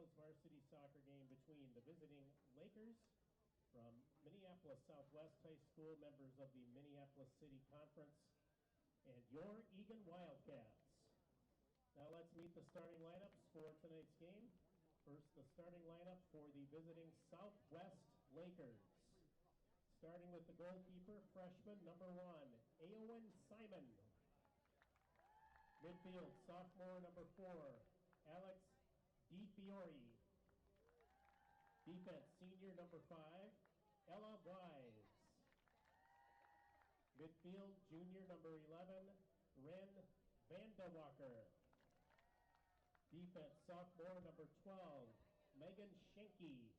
girls varsity soccer game between the visiting Lakers from Minneapolis Southwest High School, members of the Minneapolis City Conference, and your Eagan Wildcats. Now let's meet the starting lineups for tonight's game. First, the starting lineup for the visiting Southwest Lakers. Starting with the goalkeeper, freshman number 1, Eowen Simon. Midfield, sophomore number 4, Alex DiFiore. Defense, senior number 5, Ella Wise. Midfield, junior number 11, Ren Vandewalker. Defense, sophomore number 12, Megan Schenke.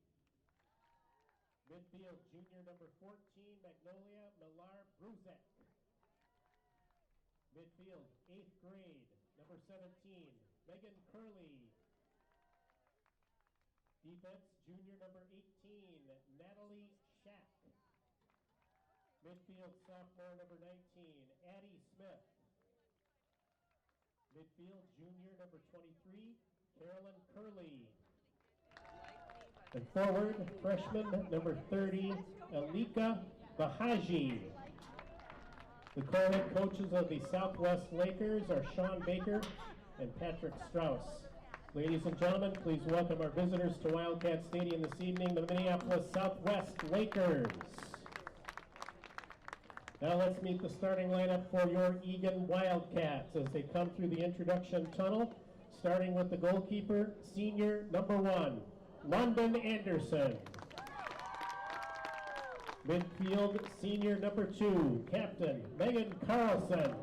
Midfield, junior number 14, Magnolia Millar Bruzek. Midfield, 8th grade, number 17, Megan Curley. Defense, junior number 18, Natalie Shack. Midfield, sophomore number 19, Addie Smith. Midfield, junior number 23, Carolyn Curley. And forward, freshman number 30, Alika Bahaji. The co-head coaches of the Southwest Lakers are Sean Baker and Patrick Strauss. Ladies and gentlemen, please welcome our visitors to Wildcat Stadium this evening, the Minneapolis Southwest Lakers. Now let's meet the starting lineup for your Eagan Wildcats as they come through the introduction tunnel, starting with the goalkeeper, senior number 1, London Anderson. Midfield, senior number 2, captain Megan Carlson.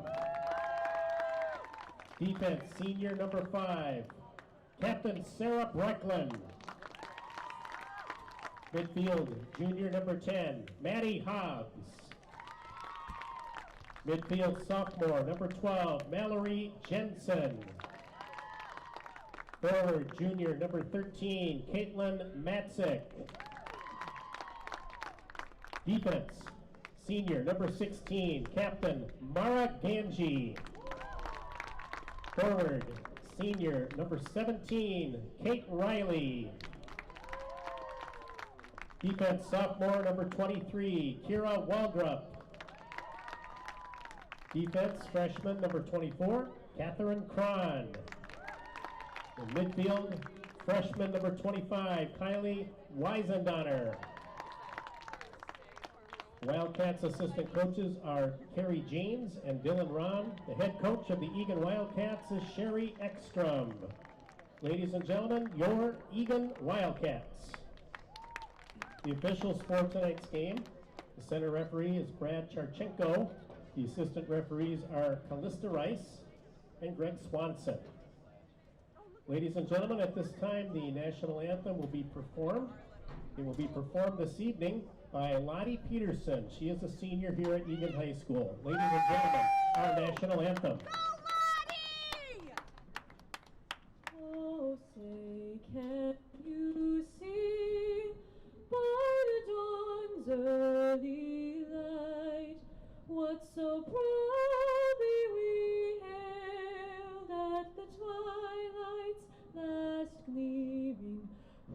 Defense, senior number 5, captain Sarah Brecklin. Midfield, junior number 10, Maddie Hobbs. Midfield, sophomore number 12, Mallory Jensen. Forward, junior number 13, Caitlin Matzik. Defense, senior number 16, captain Mara Ganji. Forward, senior number 17, Kate Riley. Defense, sophomore number 23, Kira Waldrop. Defense, freshman number 24, Catherine Cron. In midfield, freshman number 25, Kylie Weisendonner. Wildcats assistant coaches are Carrie James and Dylan Ron. The head coach of the Eagan Wildcats is Sherry Ekstrom. Ladies and gentlemen, your Eagan Wildcats. The officials for tonight's game, the center referee is Brad Charchenko. The assistant referees are Callista Rice and Greg Swanson. Ladies and gentlemen, at this time, the national anthem will be performed. It will be performed this evening by Lottie Peterson. She is a senior here at Eagan High School. Ladies and gentlemen, our national anthem. Go Lottie! Oh, say, can you see by the dawn's early light what so proudly we hailed at the twilight's last gleaming,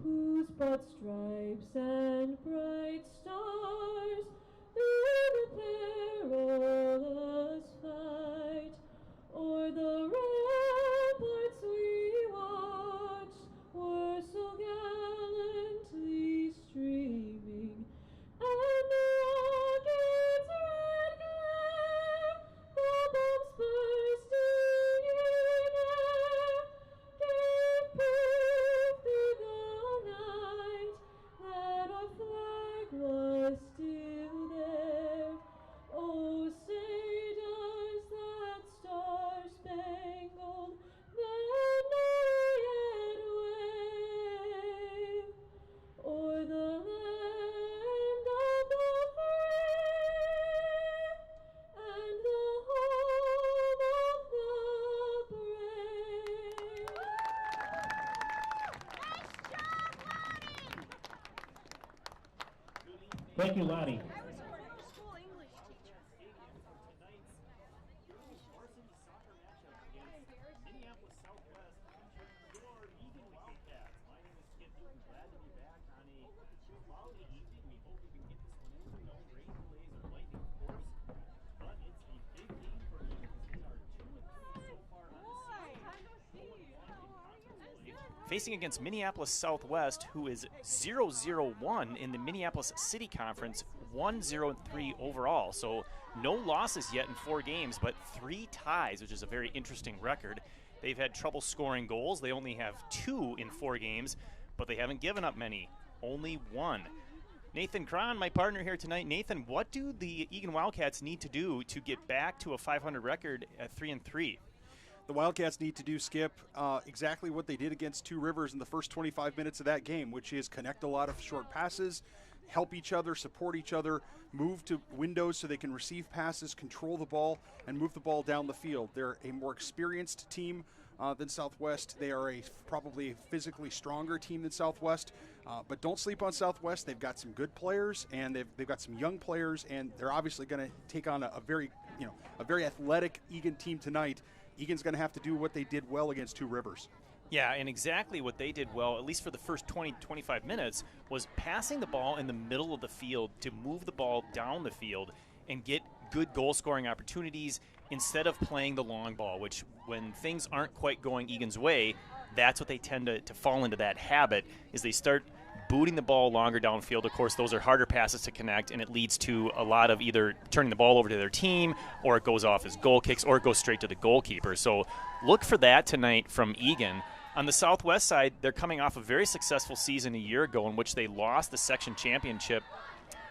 whose broad stripes and bright stars through the perilous fight o'er the ramparts we watched were so gallantly streaming, and the rocket's red glare, the bombs bursting in air, gave proof through the night that our flag was still there. Oh, say does that star-spangled banner yet wave o'er the land of the free and the home of the brave? Thank you, Lottie. I was a middle school English teacher. Tonight's girls varsity soccer matchup against Minneapolis Southwest featuring your Eagan Wildcats. My name is Facing against Minneapolis Southwest, who is 0-0-1 in the Minneapolis City Conference, 1-0-3 overall. So no losses yet in 4 games, but 3 ties, which is a very interesting record. They've had trouble scoring goals. They only have 2 in 4 games, but they haven't given up many, only 1. Nathan Cron, my partner here tonight. Nathan, what do the Eagan Wildcats need to do to get back to a 500 record at 3-3? The Wildcats need to do, Skip, exactly what they did against Two Rivers in the first 25 minutes of that game, which is connect a lot of short passes, help each other, support each other, move to windows so they can receive passes, control the ball, and move the ball down the field. They're a more experienced team than Southwest. They are probably a physically stronger team than Southwest, but don't sleep on Southwest. They've got some good players, and they've got some young players, and they're obviously going to take on a very athletic Eagan team tonight. Eagan's going to have to do what they did well against Two Rivers. Yeah, and exactly what they did well, at least for the first 20-25 minutes, was passing the ball in the middle of the field to move the ball down the field and get good goal-scoring opportunities instead of playing the long ball, which when things aren't quite going Eagan's way, that's what they tend to fall into that habit, is they start booting the ball longer downfield. Of course, those are harder passes to connect, and it leads to a lot of either turning the ball over to their team, or it goes off as goal kicks, or it goes straight to the goalkeeper. So look for that tonight from Eagan. On the Southwest side, they're coming off a very successful season a year ago in which they lost the section championship.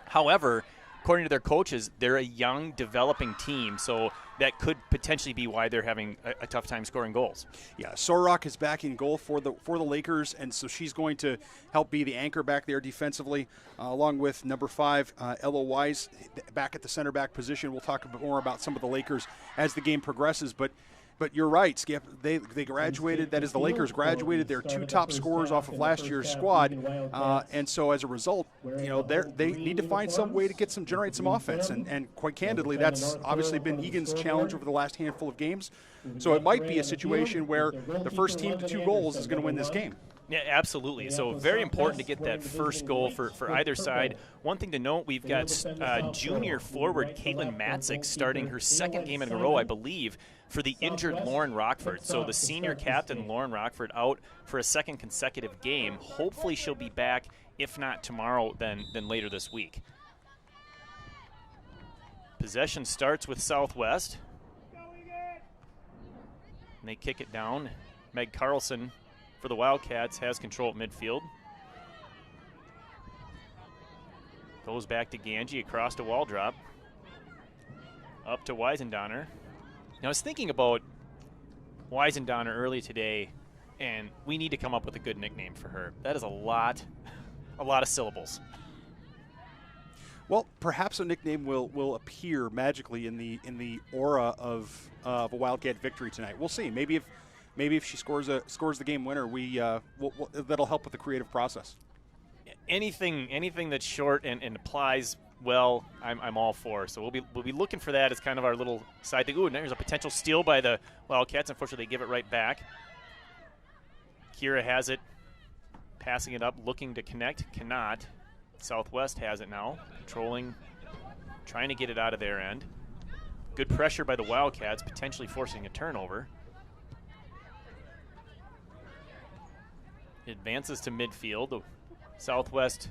However, according to their coaches, they're a young, developing team, so that could potentially be why they're having a tough time scoring goals. Yeah, Sorok is back in goal for the Lakers, and so she's going to help be the anchor back there defensively, along with number 5, Ella Wise, back at the center back position. We'll talk a bit more about some of the Lakers as the game progresses, but you're right, Skip. They graduated. That is, the Lakers graduated their 2 top scorers off of last year's squad, and so as a result, they need to find some way to generate some offense. And quite candidly, that's obviously been Eagan's challenge over the last handful of games. So it might be a situation where the first team to 2 goals is going to win this game. Yeah, absolutely. So very important to get that first goal for either side. One thing to note, we've got junior forward Caitlin Matzik starting her 2nd game in a row, I believe, for the injured Lauren Rockford. So the senior captain, Lauren Rockford, out for a 2nd consecutive game. Hopefully she'll be back, if not tomorrow, then later this week. Possession starts with Southwest. And they kick it down. Meg Carlson for the Wildcats has control at midfield. Goes back to Ganji across to wall drop. Up to Weisendonner. Now I was thinking about Weisendonner earlier today, and we need to come up with a good nickname for her. That is a lot of syllables. Well, perhaps a nickname will appear magically in the aura of a Wildcat victory tonight. We'll see. Maybe if she scores the game winner, that'll help with the creative process. Anything that's short and applies well, I'm all for. So we'll be looking for that as kind of our little side thing. Ooh, and there's a potential steal by the Wildcats. Unfortunately, they give it right back. Kira has it, passing it up, looking to connect, cannot. Southwest has it now, controlling, trying to get it out of their end. Good pressure by the Wildcats, potentially forcing a turnover. It advances to midfield. The Southwest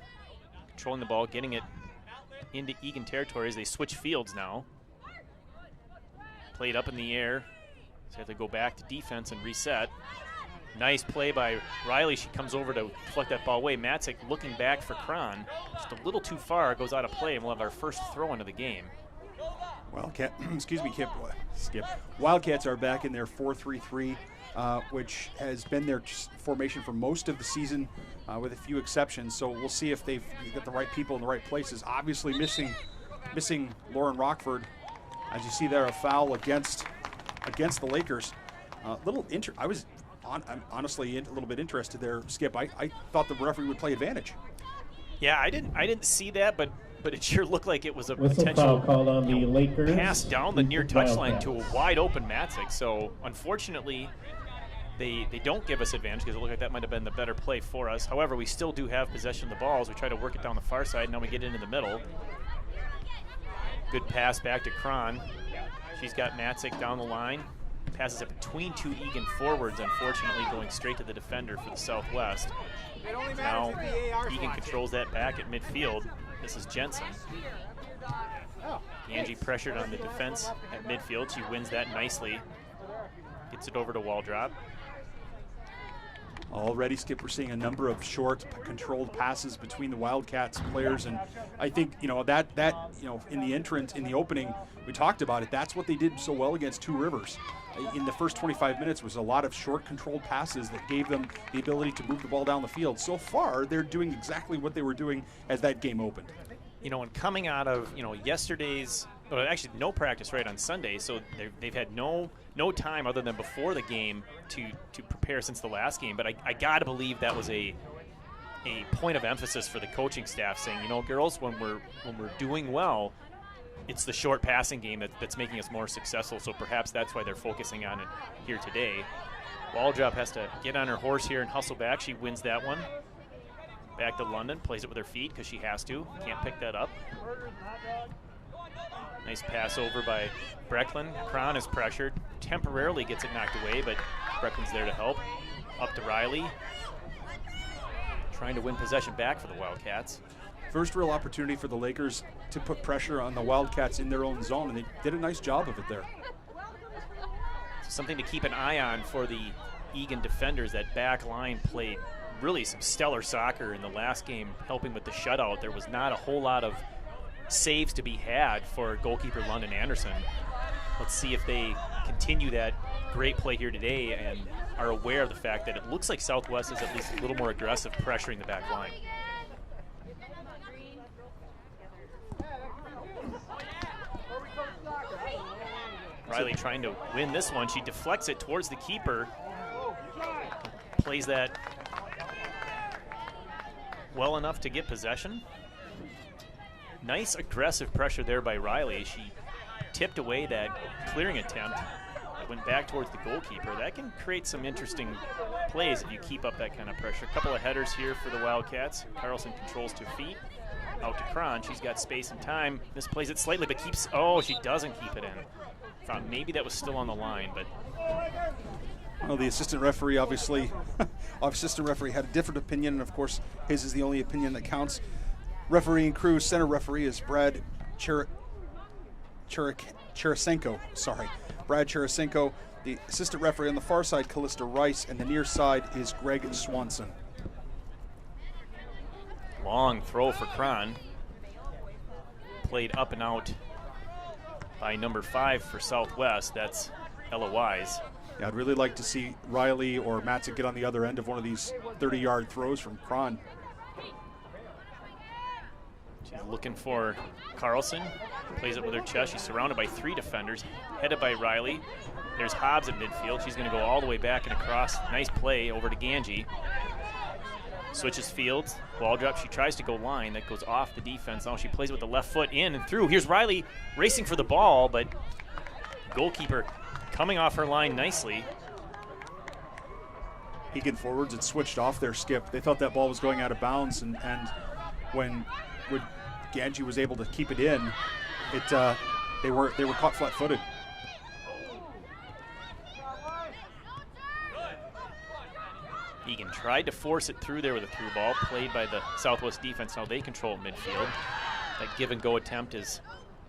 controlling the ball, getting it into Eagan territory as they switch fields now. Played up in the air. So they have to go back to defense and reset. Nice play by Riley. She comes over to deflect that ball away. Matzik looking back for Cron. Just a little too far, goes out of play, and we'll have our first throw into the game. Skip. Wildcats are back in their 4-3-3, which has been their formation for most of the season, with a few exceptions. So we'll see if they've got the right people in the right places. Obviously missing Lauren Rockford. As you see there, a foul against the Lakers. I'm honestly a little bit interested there, Skip. I thought the referee would play advantage. Yeah, I didn't see that, but it sure looked like it was a Whistle potential foul called on the Lakers. pass down the near touchline to a wide open Matzik. So unfortunately, they don't give us advantage because it looked like that might have been the better play for us. However, we still do have possession of the ball as we try to work it down the far side. Now we get into the middle. Good pass back to Cron. She's got Matzik down the line. Passes it between two Eagan forwards, unfortunately going straight to the defender for the Southwest. Now Eagan controls that back at midfield. This is Jensen. Angie pressured on the defense at midfield. She wins that nicely. Gets it over to Waldrop. Already, Skip, we're seeing a number of short, controlled passes between the Wildcats players, and I think that in the opening, we talked about it. That's what they did so well against Two Rivers. In the first 25 minutes was a lot of short, controlled passes that gave them the ability to move the ball down the field. So far, they're doing exactly what they were doing as that game opened. And coming out of yesterday's, well, actually no practice right on Sunday, so they've had no time other than before the game to prepare since the last game. But I got to believe that was a point of emphasis for the coaching staff, saying, girls, when we're doing well, it's the short passing game that's making us more successful. So perhaps that's why they're focusing on it here today. Waldrop has to get on her horse here and hustle back. She wins that one. Back to London, plays it with her feet because she has to. Can't pick that up. Nice pass over by Brecklin. Cron is pressured. Temporarily gets it knocked away, but Brecklin's there to help. Up to Riley. Trying to win possession back for the Wildcats. First real opportunity for the Lakers to put pressure on the Wildcats in their own zone, and they did a nice job of it there. Something to keep an eye on for the Eagan defenders. That back line played really some stellar soccer in the last game, helping with the shutout. There was not a whole lot of saves to be had for goalkeeper London Anderson. Let's see if they continue that great play here today and are aware of the fact that it looks like Southwest is at least a little more aggressive pressuring the back line. Riley trying to win this one. She deflects it towards the keeper. Plays that well enough to get possession. Nice aggressive pressure there by Riley. She tipped away that clearing attempt. It went back towards the goalkeeper. That can create some interesting plays if you keep up that kind of pressure. A couple of headers here for the Wildcats. Carlson controls 2 feet. Out to Cron. She's got space and time. Misplays it slightly, but keeps. Oh, she doesn't keep it in. Thought maybe that was still on the line, but. Well, the assistant referee obviously, assistant referee had a different opinion, and of course, his is the only opinion that counts. Refereeing crew, center referee is Brad Cherisenko. Brad Cherisenko. The assistant referee on the far side, Callista Rice, and the near side is Greg Swanson. Long throw for Cron. Played up and out by number 5 for Southwest. That's Ella Wise. Yeah, I'd really like to see Riley or Matzik get on the other end of one of these 30-yard throws from Cron. She's looking for Carlson. Plays it with her chest. She's surrounded by 3 defenders. Headed by Riley. There's Hobbs at midfield. She's going to go all the way back and across. Nice play over to Ganji. Switches fields. Ball drop. She tries to go line. That goes off the defense. Now she plays it with the left foot in and through. Here's Riley racing for the ball, but goalkeeper coming off her line nicely. Eagan forwards had switched off their Skip. They thought that ball was going out of bounds, and when Ganji was able to keep it in, they were caught flat-footed. Eagan tried to force it through there with a through ball, played by the Southwest defense. Now they control midfield. That give-and-go attempt is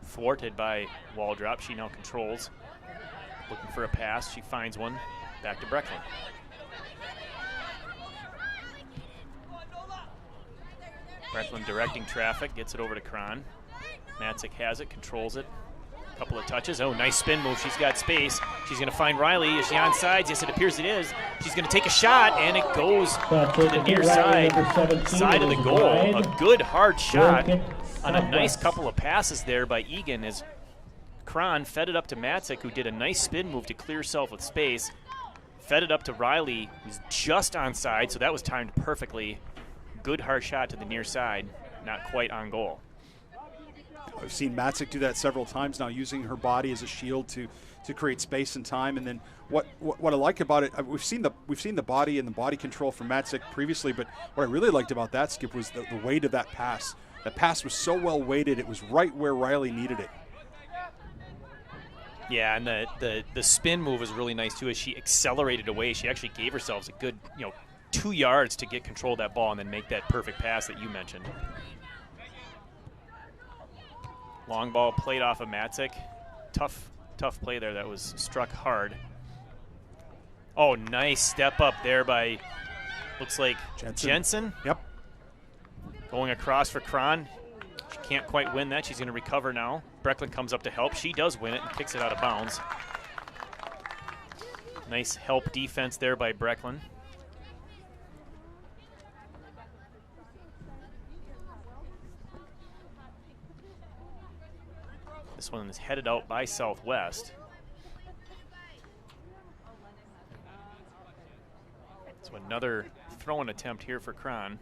thwarted by Waldrop. She now controls. Looking for a pass. She finds one. Back to Brecklin. Brecklin directing traffic. Gets it over to Cron. Matzik has it. Controls it. Couple of touches. Oh, nice spin move. She's got space. She's going to find Riley. Is she on sides? Yes, it appears it is. She's going to take a shot, and it goes to the near side of the goal. A good hard shot on a nice couple of passes there by Eagan as Cron fed it up to Matzik, who did a nice spin move to clear herself with space. Fed it up to Riley, who's just on side, so that was timed perfectly. Good hard shot to the near side. Not quite on goal. I've seen Matzik do that several times now, using her body as a shield to create space and time. And then what I like about it, we've seen the body and the body control from Matzik previously, but what I really liked about that, Skip, was the weight of that pass. That pass was so well weighted; it was right where Riley needed it. Yeah, and the spin move was really nice too. As she accelerated away, she actually gave herself a good 2 yards to get control of that ball and then make that perfect pass that you mentioned. Long ball played off of Matzik. Tough play there. That was struck hard. Oh, nice step up there by, looks like Jensen. Yep. Going across for Kron. She can't quite win that. She's going to recover now. Brecklin comes up to help. She does win it and kicks it out of bounds. Nice help defense there by Brecklin. This one is headed out by Southwest. So another throw-in attempt here for Kron.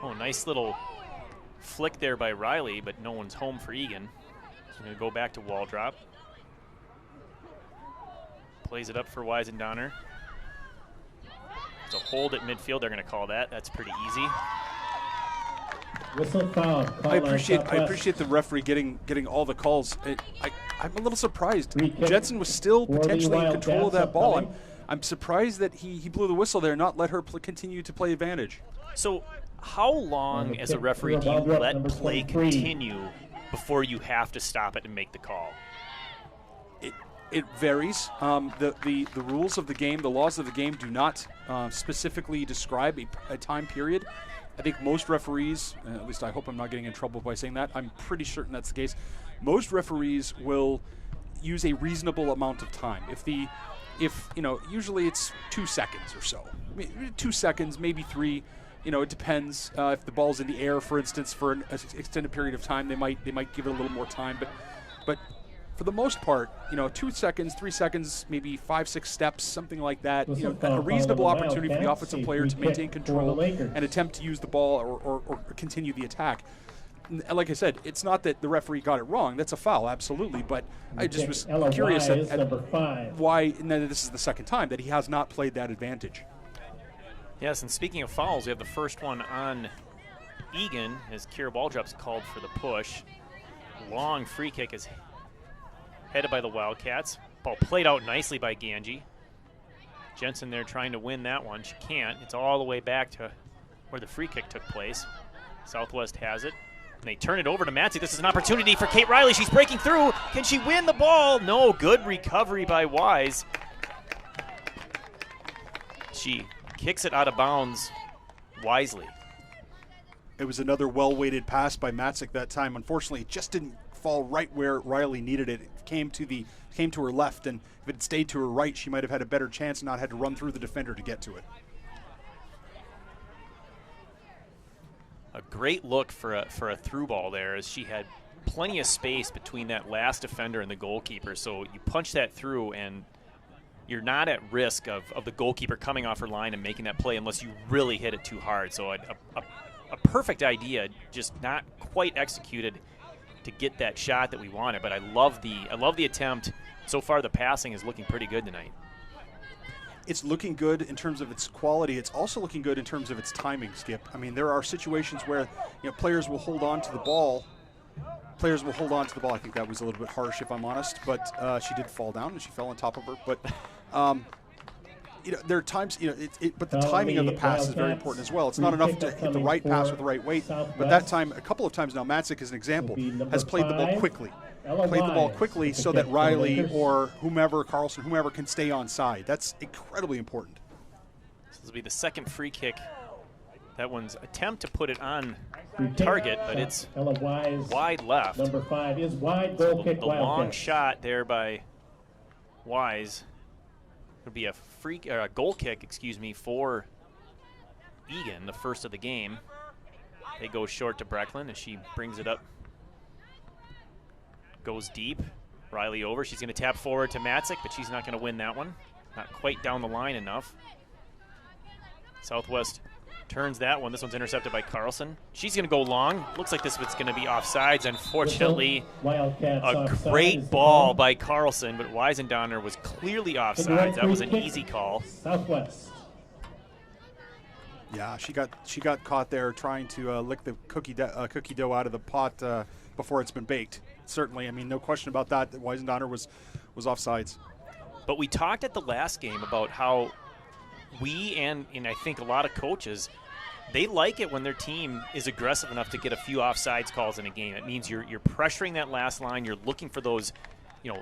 Oh, nice little flick there by Riley, but no one's home for Eagan. She's going to go back to wall drop. Plays it up for Weisendonner. It's a hold at midfield. They're going to call that. That's pretty easy. Whistle foul. I appreciate the referee getting all the calls. I'm a little surprised. Jensen was still potentially in control of that ball. I'm surprised that he blew the whistle there, not let her continue to play advantage. So how long as a referee do you let play continue before you have to stop it and make the call? It varies. The rules of the game, the laws of the game do not specifically describe a time period. I think most referees, at least I hope I'm not getting in trouble by saying that, I'm pretty certain that's the case. Most referees will use a reasonable amount of time. Usually it's 2 seconds or so. 2 seconds, maybe 3. It depends. If the ball's in the air, for instance, for an extended period of time, they might give it a little more time. But for the most part, 2 seconds, 3 seconds, maybe 5, 6 steps, something like that. A reasonable opportunity for the offensive player to maintain control and attempt to use the ball or continue the attack. And like I said, it's not that the referee got it wrong. That's a foul, absolutely. But I just was curious at why, and then this is the second time, that he has not played that advantage. Yes, and speaking of fouls, we have the first one on Eagan as Kira Waldrop's called for the push. Long free kick is headed by the Wildcats. Ball played out nicely by Ganji. Jensen there trying to win that one. She can't. It's all the way back to where the free kick took place. Southwest has it. And they turn it over to Matzik. This is an opportunity for Kate Riley. She's breaking through. Can she win the ball? No. Good recovery by Wise. She kicks it out of bounds wisely. It was another well-weighted pass by Matzik that time. Unfortunately, it just didn't fall right where Riley needed it. It came to her left, and if it had stayed to her right, she might have had a better chance and not had to run through the defender to get to it. A great look for a through ball there, as she had plenty of space between that last defender and the goalkeeper. So you punch that through, and you're not at risk of the goalkeeper coming off her line and making that play unless you really hit it too hard. So a perfect idea, just not quite executed to get that shot that we wanted. But I love the attempt. So far, the passing is looking pretty good tonight. It's looking good in terms of its quality. It's also looking good in terms of its timing, Skip. I mean, there are situations where players will hold on to the ball. I think that was a little bit harsh, if I'm honest. But she did fall down, and she fell on top of her. But there are times, but the timing of the pass is very important as well. It's not enough to hit the right pass with the right weight. But that time, a couple of times now, Matzik, as an example, has played the ball quickly. So that Riley or Carlson, whomever can stay on side. That's incredibly important. This will be the second free kick. That one's attempt to put it on target, but it's wide left. Number 5 is wide, goal kick. The long shot there by Wise would be a goal kick, for Eagan, the first of the game. They go short to Brecklin as she brings it up. Goes deep. Riley over. She's going to tap forward to Matzik, but she's not going to win that one. Not quite down the line enough. Southwest turns that one. This one's intercepted by Carlson. She's going to go long. Looks like this one's going to be offsides. Unfortunately, Wildcats a offside great is the ball call. by Carlson, but Weisendonner was clearly offsides. Indirect That was free an kick, easy call. Southwest. Yeah, she got caught there trying to lick the cookie dough out of the pot before it's been baked. Certainly, I mean, no question about that. Weisendonner was offsides. But we talked at the last game about how we and I think a lot of coaches, they like it when their team is aggressive enough to get a few offsides calls in a game. It means you're pressuring that last line. You're looking for those,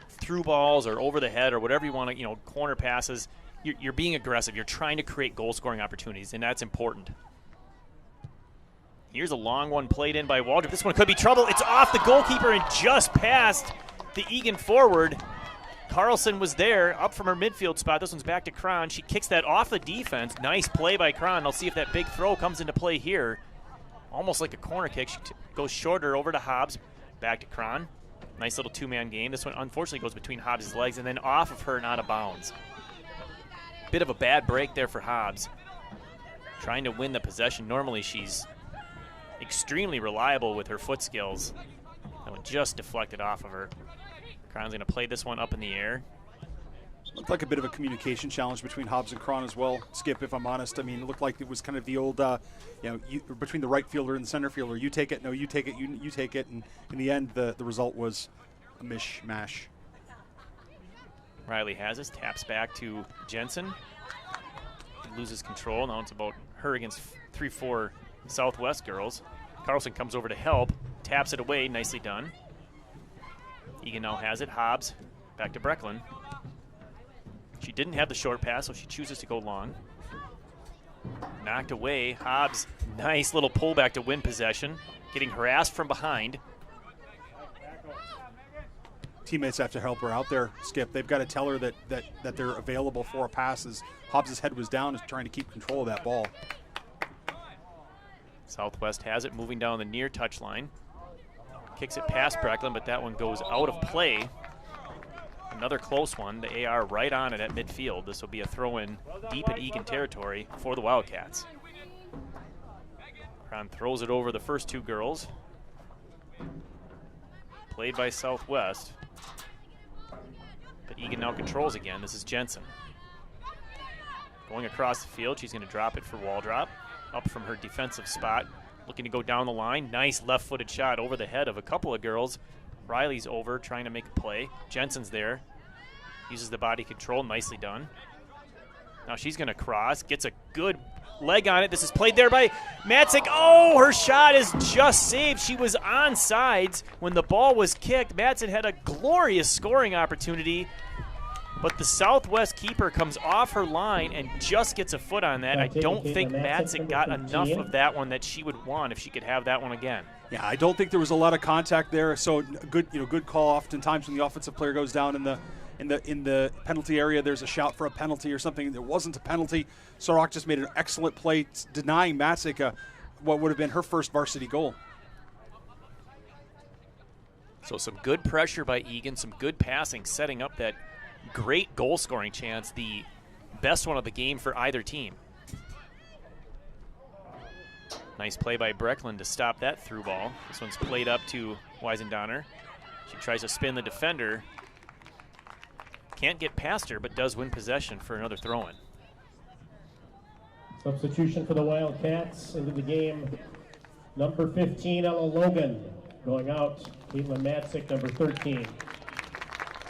through balls or over the head or whatever you want to, corner passes. You're being aggressive. You're trying to create goal-scoring opportunities, and that's important. Here's a long one played in by Waldrop. This one could be trouble. It's off the goalkeeper and just past the Eagan forward. Carlson was there, up from her midfield spot. This one's back to Cron. She kicks that off the defense. Nice play by Cron. I'll see if that big throw comes into play here. Almost like a corner kick. She goes shorter over to Hobbs. Back to Cron. Nice little two-man game. This one unfortunately goes between Hobbs' legs and then off of her and out of bounds. Bit of a bad break there for Hobbs. Trying to win the possession. Normally she's extremely reliable with her foot skills. That one just deflected off of her. Cron's going to play this one up in the air. Looked like a bit of a communication challenge between Hobbs and Cron as well, Skip, if I'm honest. I mean, it looked like it was kind of the old, between the right fielder and the center fielder. You take it, no, you take it, you take it. And in the end, the result was a mishmash. Riley has this, taps back to Jensen. Loses control. Now it's about her against 3-4 Southwest girls. Carlson comes over to help, taps it away, nicely done. Eagan now has it. Hobbs back to Brecklin. She didn't have the short pass, so she chooses to go long. Knocked away. Hobbs, nice little pullback to win possession. Getting harassed from behind. Teammates have to help her out there, Skip. They've got to tell her that they're available for a pass as Hobbs' head was down, is trying to keep control of that ball. Southwest has it, moving down the near touchline. Kicks it past Brecklin, but that one goes out of play. Another close one. The AR right on it at midfield. This will be a throw-in deep at Eagan territory for the Wildcats. Cron throws it over the first two girls. Played by Southwest. But Eagan now controls again. This is Jensen. Going across the field, she's going to drop it for Waldrop. Up from her defensive spot. Looking to go down the line. Nice left-footed shot over the head of a couple of girls. Riley's over, trying to make a play. Jensen's there. Uses the body control. Nicely done. Now she's going to cross. Gets a good leg on it. This is played there by Matzik. Oh, her shot is just saved. She was on sides when the ball was kicked. Matzik had a glorious scoring opportunity, but the Southwest keeper comes off her line and just gets a foot on that. I don't think Matzik got enough of that one that she would want if she could have that one again. Yeah, I don't think there was a lot of contact there. So good call. Oftentimes when the offensive player goes down in the penalty area, there's a shout for a penalty or something. There wasn't a penalty. Sorok just made an excellent play, denying Matzik what would have been her first varsity goal. So some good pressure by Eagan, some good passing, setting up that great goal-scoring chance, the best one of the game for either team. Nice play by Brecklin to stop that through ball. This one's played up to Weisendonner. She tries to spin the defender. Can't get past her, but does win possession for another throw-in. Substitution for the Wildcats into the game. Number 15, Ella Logan. Going out, Caitlin Matzik, number 13.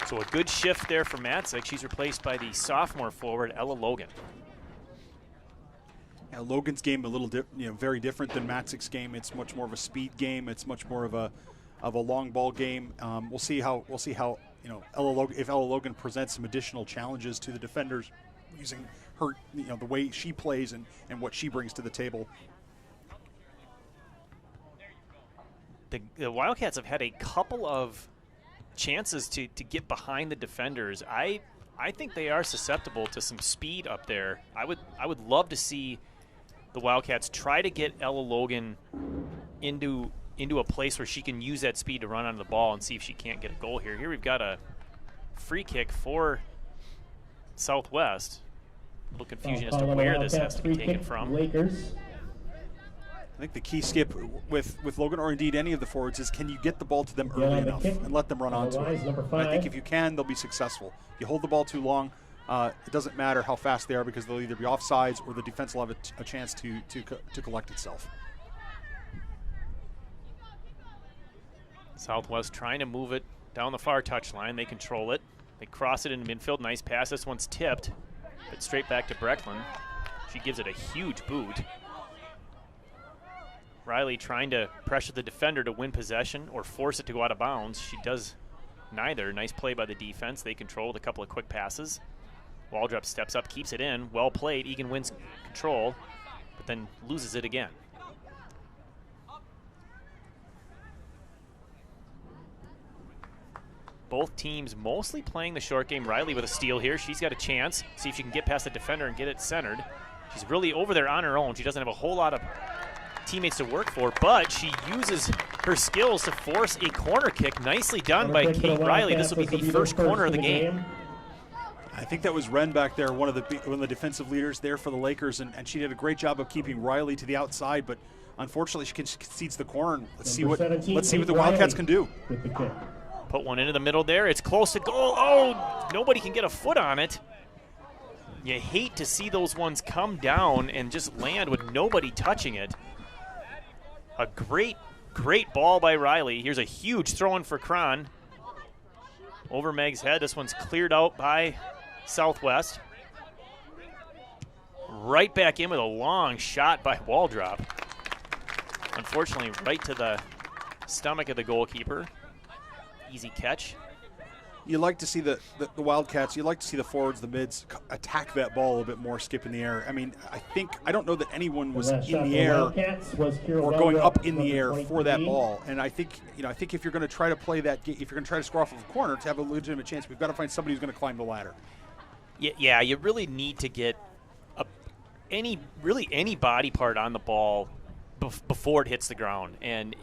So a good shift there for Matzik. She's replaced by the sophomore forward, Ella Logan. Yeah, Logan's game a little very different than Matzik's game. It's much more of a speed game. It's much more of a long ball game. We'll see how if Ella Logan presents some additional challenges to the defenders using her the way she plays and what she brings to the table. The Wildcats have had a couple of chances to get behind the defenders. I think they are susceptible to some speed up there. I would love to see the Wildcats try to get Ella Logan into a place where she can use that speed to run onto the ball and see if she can't get a goal here. Here we've got a free kick for Southwest. A little confusion as to where this has to be taken from. Lakers. I think the key, Skip, with Logan or indeed any of the forwards is, can you get the ball to them early enough and let them run onto it? And I think if you can, they'll be successful. If you hold the ball too long, it doesn't matter how fast they are, because they'll either be offsides or the defense will have a chance to collect itself. Southwest trying to move it down the far touchline. They control it. They cross it into midfield. Nice pass. This one's tipped, but straight back to Brecklin. She gives it a huge boot. Riley trying to pressure the defender to win possession or force it to go out of bounds. She does neither. Nice play by the defense. They control with a couple of quick passes. Waldrop steps up, keeps it in. Well played. Eagan wins control, but then loses it again. Both teams mostly playing the short game. Riley with a steal here. She's got a chance. See if she can get past the defender and get it centered. She's really over there on her own. She doesn't have a whole lot of teammates to work for, but she uses her skills to force a corner kick. Nicely done by Kate Riley. This will be the first corner of the game. I think that was Wren back there, one of the defensive leaders there for the Lakers, and she did a great job of keeping Riley to the outside, but unfortunately she concedes the corner. And let's see what the Wildcats can do. Put one into the middle there. It's close to goal. Oh, nobody can get a foot on it. You hate to see those ones come down and just land with nobody touching it. A great ball by Riley. Here's a huge throw-in for Cron. Over Meg's head. This one's cleared out by Southwest. Right back in with a long shot by Waldrop. Unfortunately, right to the stomach of the goalkeeper. Easy catch. You like to see the Wildcats, you like to see the forwards, the mids attack that ball a little bit more, skip in the air. I mean, I don't know that anyone was in the air or going up in the air for that ball. And I think if you're going to try to play that, if you're going to try to score off of a corner to have a legitimate chance, we've got to find somebody who's going to climb the ladder. Yeah, you really need to get any body part on the ball before it hits the ground. And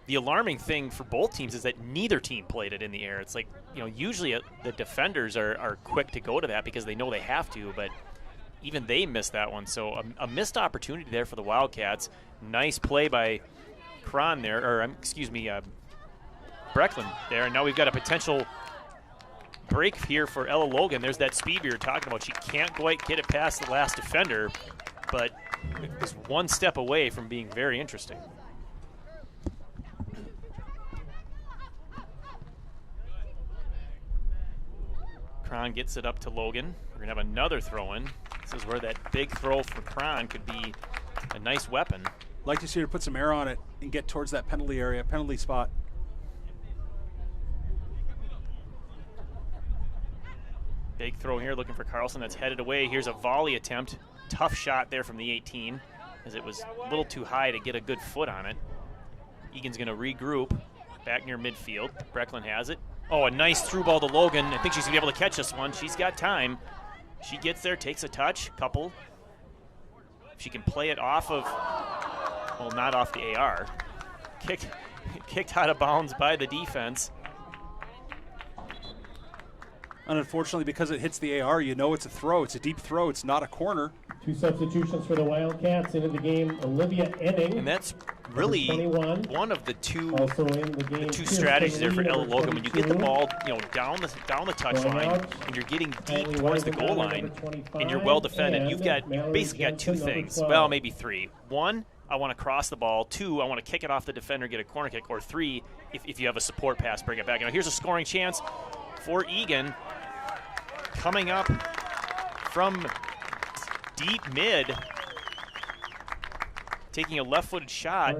the alarming thing for both teams is that neither team played it in the air. It's like, usually the defenders are quick to go to that because they know they have to, but even they missed that one. So a missed opportunity there for the Wildcats. Nice play by Cron there, Brecklin there. And now we've got a potential break here for Ella Logan. There's that speed we were talking about. She can't quite get it past the last defender, but is one step away from being very interesting. Cron gets it up to Logan. We're going to have another throw-in. This is where that big throw for Cron could be a nice weapon. Like to see her put some air on it and get towards that penalty spot. Big throw here, looking for Carlson. That's headed away. Here's a volley attempt. Tough shot there from the 18, as it was a little too high to get a good foot on it. Egan's going to regroup back near midfield. Brecklin has it. Oh, a nice through ball to Logan. I think she's going to be able to catch this one. She's got time. She gets there, takes a touch, couple. She can play it off of, well, not off the AR. Kicked out of bounds by the defense. And unfortunately, because it hits the AR, it's a throw. It's a deep throw. It's not a corner. Two substitutions for the Wildcats into the game. Olivia Enning. And that's really one of the two strategies there for Ella Logan. When you get the ball, down the touchline, and you're getting deep towards the goal line, and you're well defended, you basically got two things. Well, maybe three. One, I want to cross the ball. Two, I want to kick it off the defender, get a corner kick. Or three, if you have a support pass, bring it back. Now here's a scoring chance for Eagan. Coming up from deep mid, taking a left-footed shot,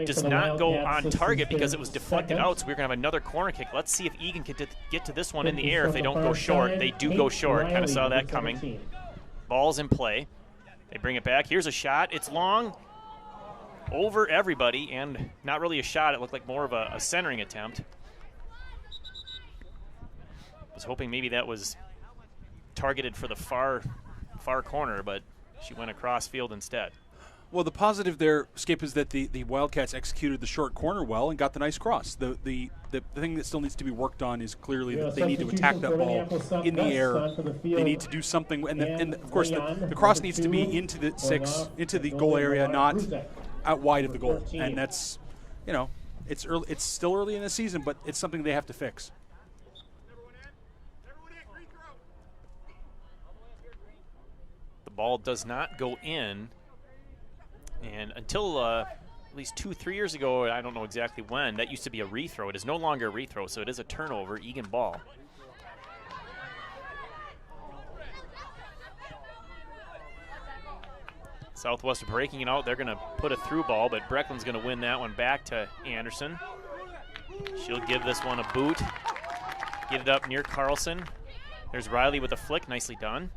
does not go on target because it was deflected out, so we're going to have another corner kick. Let's see if Eagan can get to this one in the air if they don't go short. They do go short. Kind of saw that coming. Ball's in play. They bring it back. Here's a shot. It's long over everybody, and not really a shot. It looked like more of a centering attempt. I was hoping maybe that was targeted for the far corner, but she went across field instead. Well, the positive there, Skip, is that the Wildcats executed the short corner well and got the nice cross. The thing that still needs to be worked on is clearly that they need to attack that ball in the air. They need to do something, and of course the cross needs to be into the goal area, not out wide of the goal. And that's, it's early. It's still early in the season, but it's something they have to fix. The ball does not go in. And until at least 2-3 years ago, I don't know exactly when, that used to be a rethrow. It is no longer a rethrow, so it is a turnover, Eagan ball. Southwest breaking it out. They're going to put a through ball, but Breckland's going to win that one back to Anderson. She'll give this one a boot. Get it up near Carlson. There's Riley with a flick. Nicely done.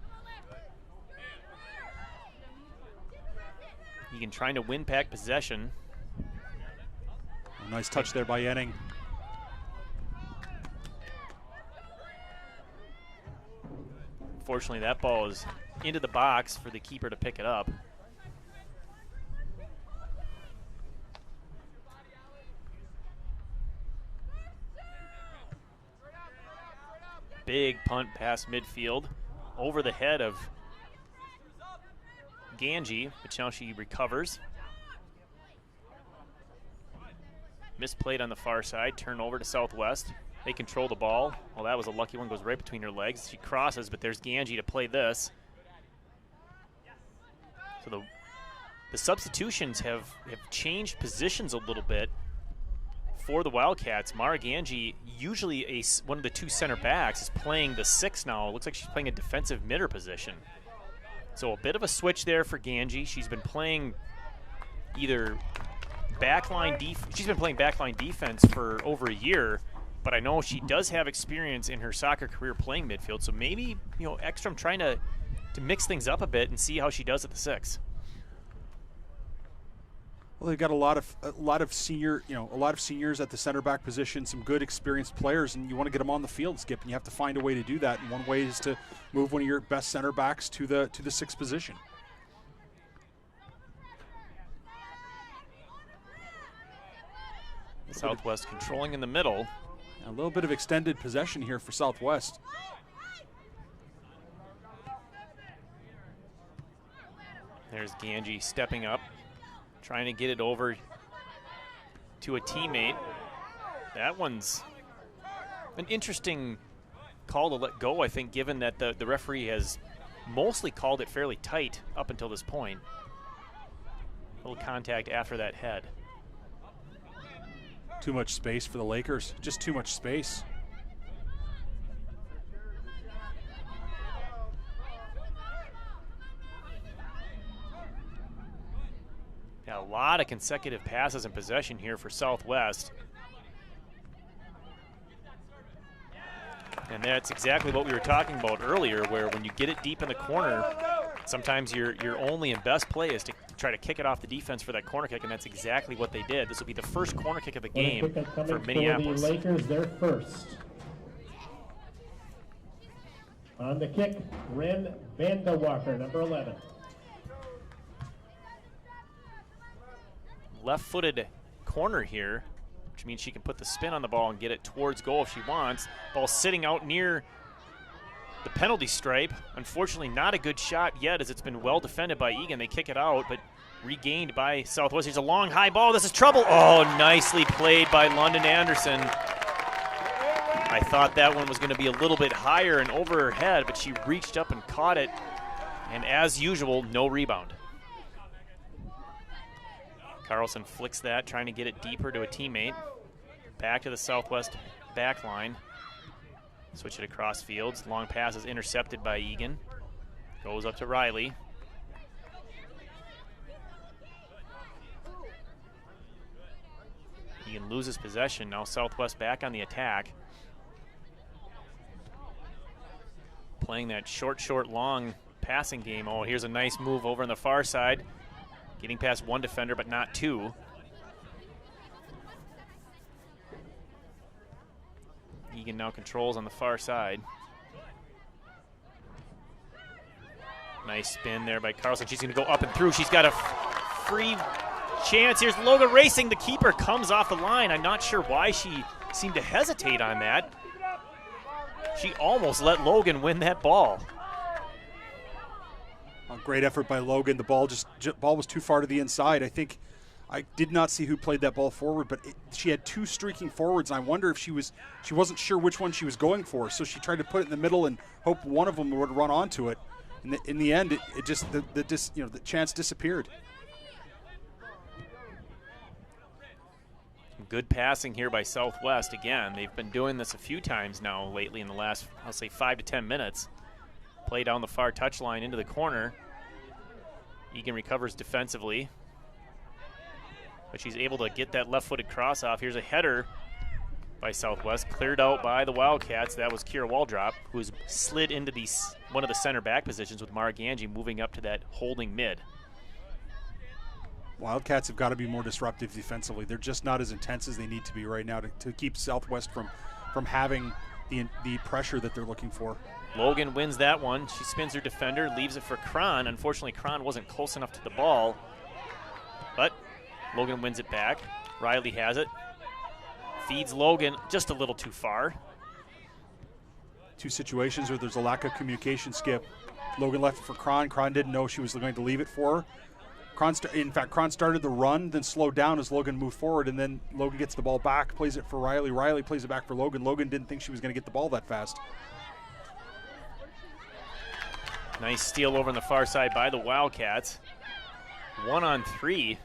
Eagan trying to win back possession. Nice touch there by Yenning. Fortunately, that ball is into the box for the keeper to pick it up. Big punt past midfield over the head of Ganji, but now she recovers. Misplayed on the far side, turn over to Southwest. They control the ball. Well, that was a lucky one, goes right between her legs. She crosses, but there's Ganji to play this. So the substitutions have changed positions a little bit for the Wildcats. Mara Ganji, usually one of the two center backs, is playing the 6 now. It looks like she's playing a defensive midder position. So a bit of a switch there for Ganji. She's been playing either backline she's been playing backline defense for over a year, but I know she does have experience in her soccer career playing midfield. So maybe, Ekstrom trying to mix things up a bit and see how she does at the 6. Well, they've got a lot of seniors at the center back position, some good experienced players, and you want to get them on the field, Skip, and you have to find a way to do that. And one way is to move one of your best center backs to the 6th position. Southwest controlling in the middle. A little bit of extended possession here for Southwest. There's Ganji stepping up, trying to get it over to a teammate. That one's an interesting call to let go, I think, given that the referee has mostly called it fairly tight up until this point. A little contact after that head. Too much space for the Lakers. Just too much space. Yeah, a lot of consecutive passes in possession here for Southwest. And that's exactly what we were talking about earlier, where when you get it deep in the corner, sometimes your only and best play is to try to kick it off the defense for that corner kick, and that's exactly what they did. This will be the first corner kick of the game for Minneapolis. For the Lakers, their first. On the kick, Ren Vandewalker, number 11. Left-footed corner here, which means she can put the spin on the ball and get it towards goal if she wants. Ball sitting out near the penalty stripe. Unfortunately, not a good shot yet, as it's been well defended by Eagan. They kick it out, but regained by Southwest. Here's a long, high ball. This is trouble. Oh, nicely played by London Anderson. I thought that one was going to be a little bit higher and over her head, but she reached up and caught it. And as usual, no rebound. Carlson flicks that, trying to get it deeper to a teammate. Back to the Southwest back line. Switch it across fields. Long pass is intercepted by Eagan. Goes up to Riley. Eagan loses possession. Now Southwest back on the attack. Playing that short, long passing game. Oh, here's a nice move over on the far side. Getting past one defender, but not two. Eagan now controls on the far side. Nice spin there by Carlson. She's going to go up and through. She's got a free chance. Here's Logan racing. The keeper comes off the line. I'm not sure why she seemed to hesitate on that. She almost let Logan win that ball. A great effort by Logan. The ball was too far to the inside. I did not see who played that ball forward, but she had two streaking forwards, and I wonder if she wasn't sure which one she was going for, so she tried to put it in the middle and hope one of them would run onto it. In the end, the chance disappeared. Good passing here by Southwest. Again, they've been doing this a few times now lately in the last, I'll say, 5 to 10 minutes. Play down the far touchline into the corner. Eagan recovers defensively, but she's able to get that left-footed cross off. Here's a header by Southwest, cleared out by the Wildcats. That was Kira Waldrop, who's slid into one of the center back positions with Mara Ganji moving up to that holding mid. Wildcats have got to be more disruptive defensively. They're just not as intense as they need to be right now to keep Southwest from having the pressure that they're looking for. Logan wins that one. She spins her defender, leaves it for Cron. Unfortunately, Cron wasn't close enough to the ball, but Logan wins it back. Riley has it. Feeds Logan just a little too far. Two situations where there's a lack of communication, Skip. Logan left it for Cron. Cron didn't know she was going to leave it for her. Cron started the run, then slowed down as Logan moved forward, and then Logan gets the ball back, plays it for Riley. Riley plays it back for Logan. Logan didn't think she was going to get the ball that fast. Nice steal over on the far side by the Wildcats. 1-on-3.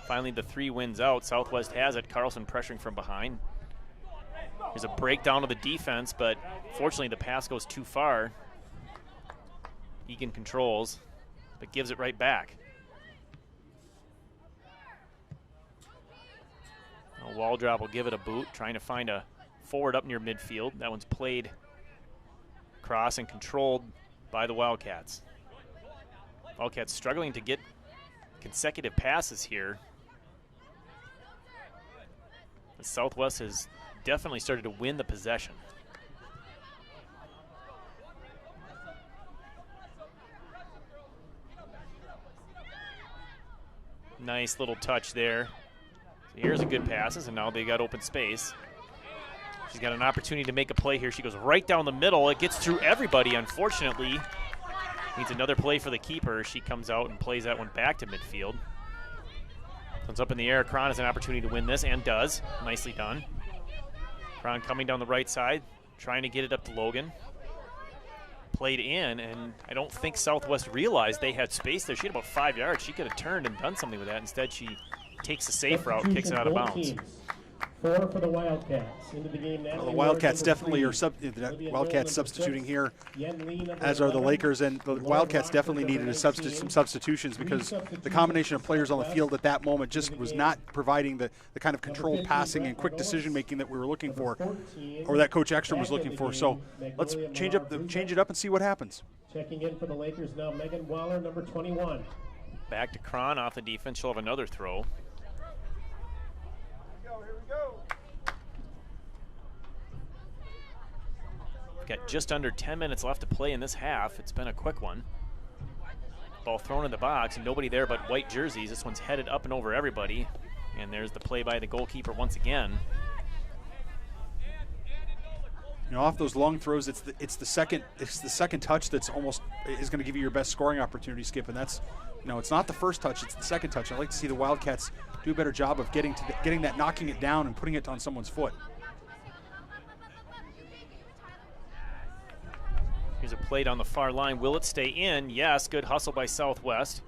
Finally, the 3 wins out. Southwest has it. Carlson pressuring from behind. There's a breakdown of the defense, but fortunately the pass goes too far. Eagan controls, but gives it right back. Now Waldrop will give it a boot, trying to find a forward up near midfield. That one's played across and controlled by the Wildcats. Wildcats struggling to get consecutive passes here. The Southwest has definitely started to win the possession. Nice little touch there. So here's a good passes, and now they got open space. She's got an opportunity to make a play here. She goes right down the middle. It gets through everybody, unfortunately. Needs another play for the keeper. She comes out and plays that one back to midfield. Comes up in the air. Cron has an opportunity to win this, and does. Nicely done. Cron coming down the right side, trying to get it up to Logan. Played in, and I don't think Southwest realized they had space there. She had about 5 yards. She could have turned and done something with that. Instead, she takes the safe route and kicks it out of bounds. 4 for the Wildcats. Into the game now. Well, the Wildcats definitely are Wildcats substituting here, as are the Lakers, and the Wildcats definitely needed some substitutions because the combination of players on the field at that moment just was not providing the kind of controlled passing and quick decision making that we were looking for, or that Coach Ekstrom was looking for. So let's change it up and see what happens. Checking in for the Lakers now, Megan Waller, number 21. Back to Cron off the defense. She'll have another throw. Got just under 10 minutes left to play in this half. It's been a quick one. Ball thrown in the box, and nobody there but white jerseys. This one's headed up and over everybody. And there's the play by the goalkeeper once again. You know, off those long throws, it's the second touch that's almost is going to give you your best scoring opportunity, Skip. And that's, you know, it's not the first touch; it's the second touch. I'd like to see the Wildcats do a better job of getting that, knocking it down, and putting it on someone's foot. Here's a play down the far line. Will it stay in? Yes. Good hustle by Southwest.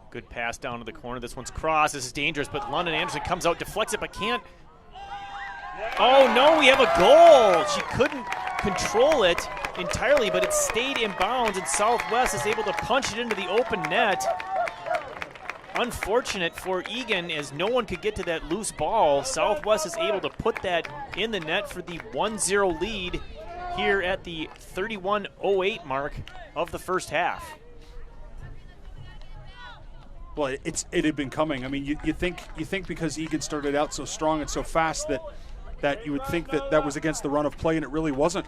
Good pass down to the corner. This one's crossed. This is dangerous, but London Anderson comes out, deflects it, but can't. Oh, no, we have a goal. She couldn't control it entirely, but it stayed in bounds, and Southwest is able to punch it into the open net. Unfortunate for Eagan, as no one could get to that loose ball. Southwest is able to put that in the net for the 1-0 lead here at the 31:08 mark of the first half. Well, it had been coming. I mean, you think because Eagan started out so strong and so fast that you would think that was against the run of play, and it really wasn't.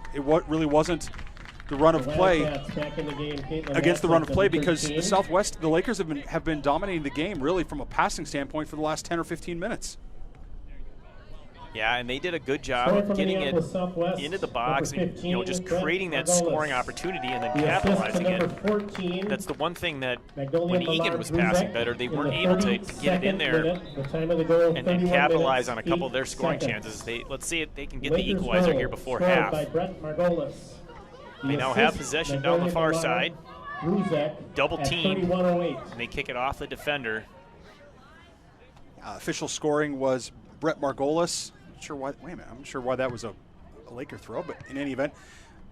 There the run of play Back in the game, against the run of play, because 13. the Southwest, the Lakers have been dominating the game really from a passing standpoint for the last 10 or 15 minutes. Yeah, and they did a good job getting it into the box and, just creating that scoring opportunity and then capitalizing it. That's the one thing that when Eagan was passing better, they weren't able to get it in there and then capitalize on a couple of their scoring chances. Let's see if they can get the equalizer here before half. They now have possession down the far side. Double team, and they kick it off the defender. Official scoring was Brett Margolis. I'm not sure why that was a Laker throw, but in any event,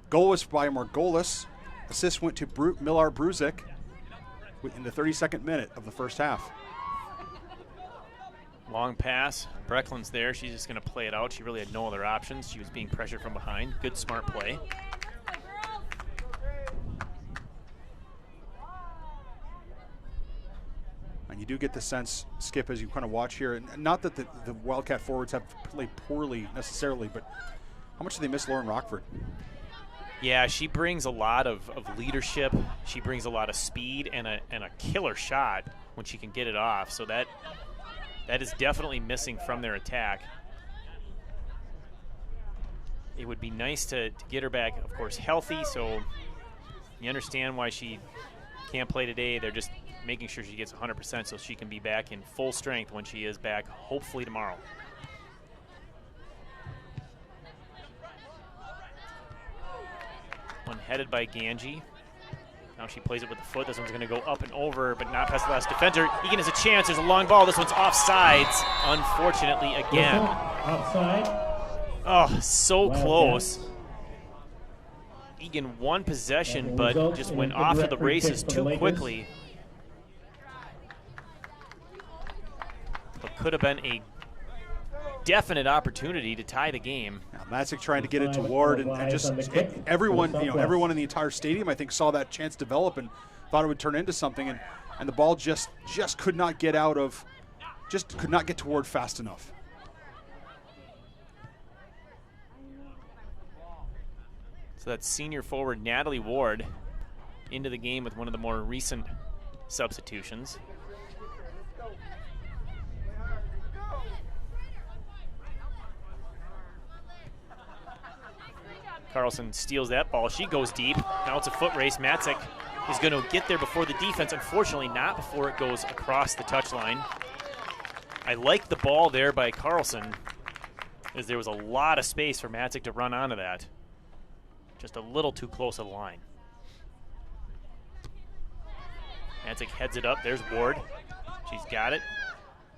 goal was by Margolis. Assist went to Millar Bruzik in the 32nd minute of the first half. Long pass. Breckland's there. She's just going to play it out. She really had no other options. She was being pressured from behind. Good, smart play. And you do get the sense, Skip, as you kind of watch here, and not that the Wildcat forwards have played poorly necessarily, but how much do they miss Lauren Rockford? Yeah, she brings a lot of leadership. She brings a lot of speed and a killer shot when she can get it off. So that is definitely missing from their attack. It would be nice to get her back, of course, healthy. So you understand why she can't play today. They're just making sure she gets 100% so she can be back in full strength when she is back, hopefully tomorrow. One headed by Ganji. Now she plays it with the foot. This one's going to go up and over, but not past the last defender. Eagan has a chance. There's a long ball. This one's offsides, unfortunately, again. Offside. Oh, so close. Eagan won possession, but just went off of the races too quickly. But could have been a definite opportunity to tie the game. Now, Matzik trying to get it to Ward, and just everyone in the entire stadium, I think, saw that chance develop and thought it would turn into something, and the ball just could not get could not get to Ward fast enough. So that's senior forward Natalie Ward into the game with one of the more recent substitutions. Carlson steals that ball. She goes deep. Now it's a foot race. Matzik is going to get there before the defense. Unfortunately, not before it goes across the touchline. I like the ball there by Carlson, as there was a lot of space for Matzik to run onto that. Just a little too close to the line. Matzik heads it up. There's Ward. She's got it.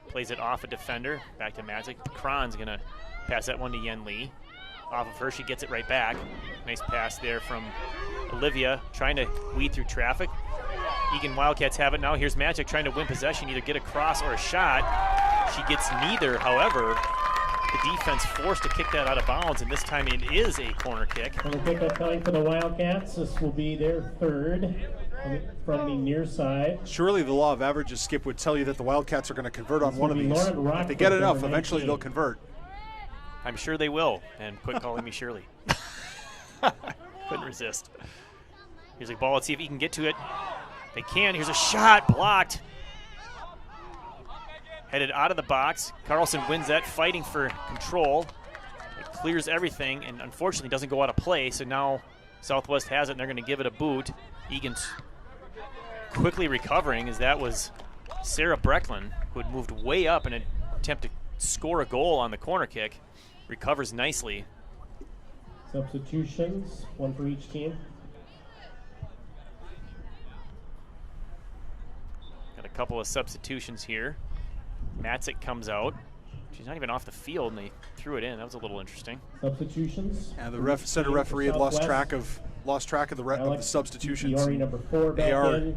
Plays it off a defender. Back to Matzik. Kron's going to pass that one to Yen Lee. Off of her, she gets it right back. Nice pass there from Olivia, trying to weed through traffic. Eagan Wildcats have it now. Here's Matzik trying to win possession, either get a cross or a shot. She gets neither, however. The defense forced to kick that out of bounds, and this time it is a corner kick. Corner kick coming for the Wildcats. This will be their third from the near side. Surely the law of averages, Skip, would tell you that the Wildcats are going to convert on one of these. If they get enough, eventually they'll convert. I'm sure they will, and quit calling me Shirley. Couldn't resist. Here's a ball. Let's see if he can get to it. They can. Here's a shot blocked. Headed out of the box. Carlson wins that, fighting for control. It clears everything, and unfortunately doesn't go out of play, so now Southwest has it, and they're going to give it a boot. Egan's quickly recovering, as that was Sarah Breckland, who had moved way up in an attempt to score a goal on the corner kick. Recovers nicely. Substitutions, one for each team. Got a couple of substitutions here. Matzik comes out. She's not even off the field, and they threw it in. That was a little interesting. Substitutions. And the center referee had lost track of the substitutions. Number 4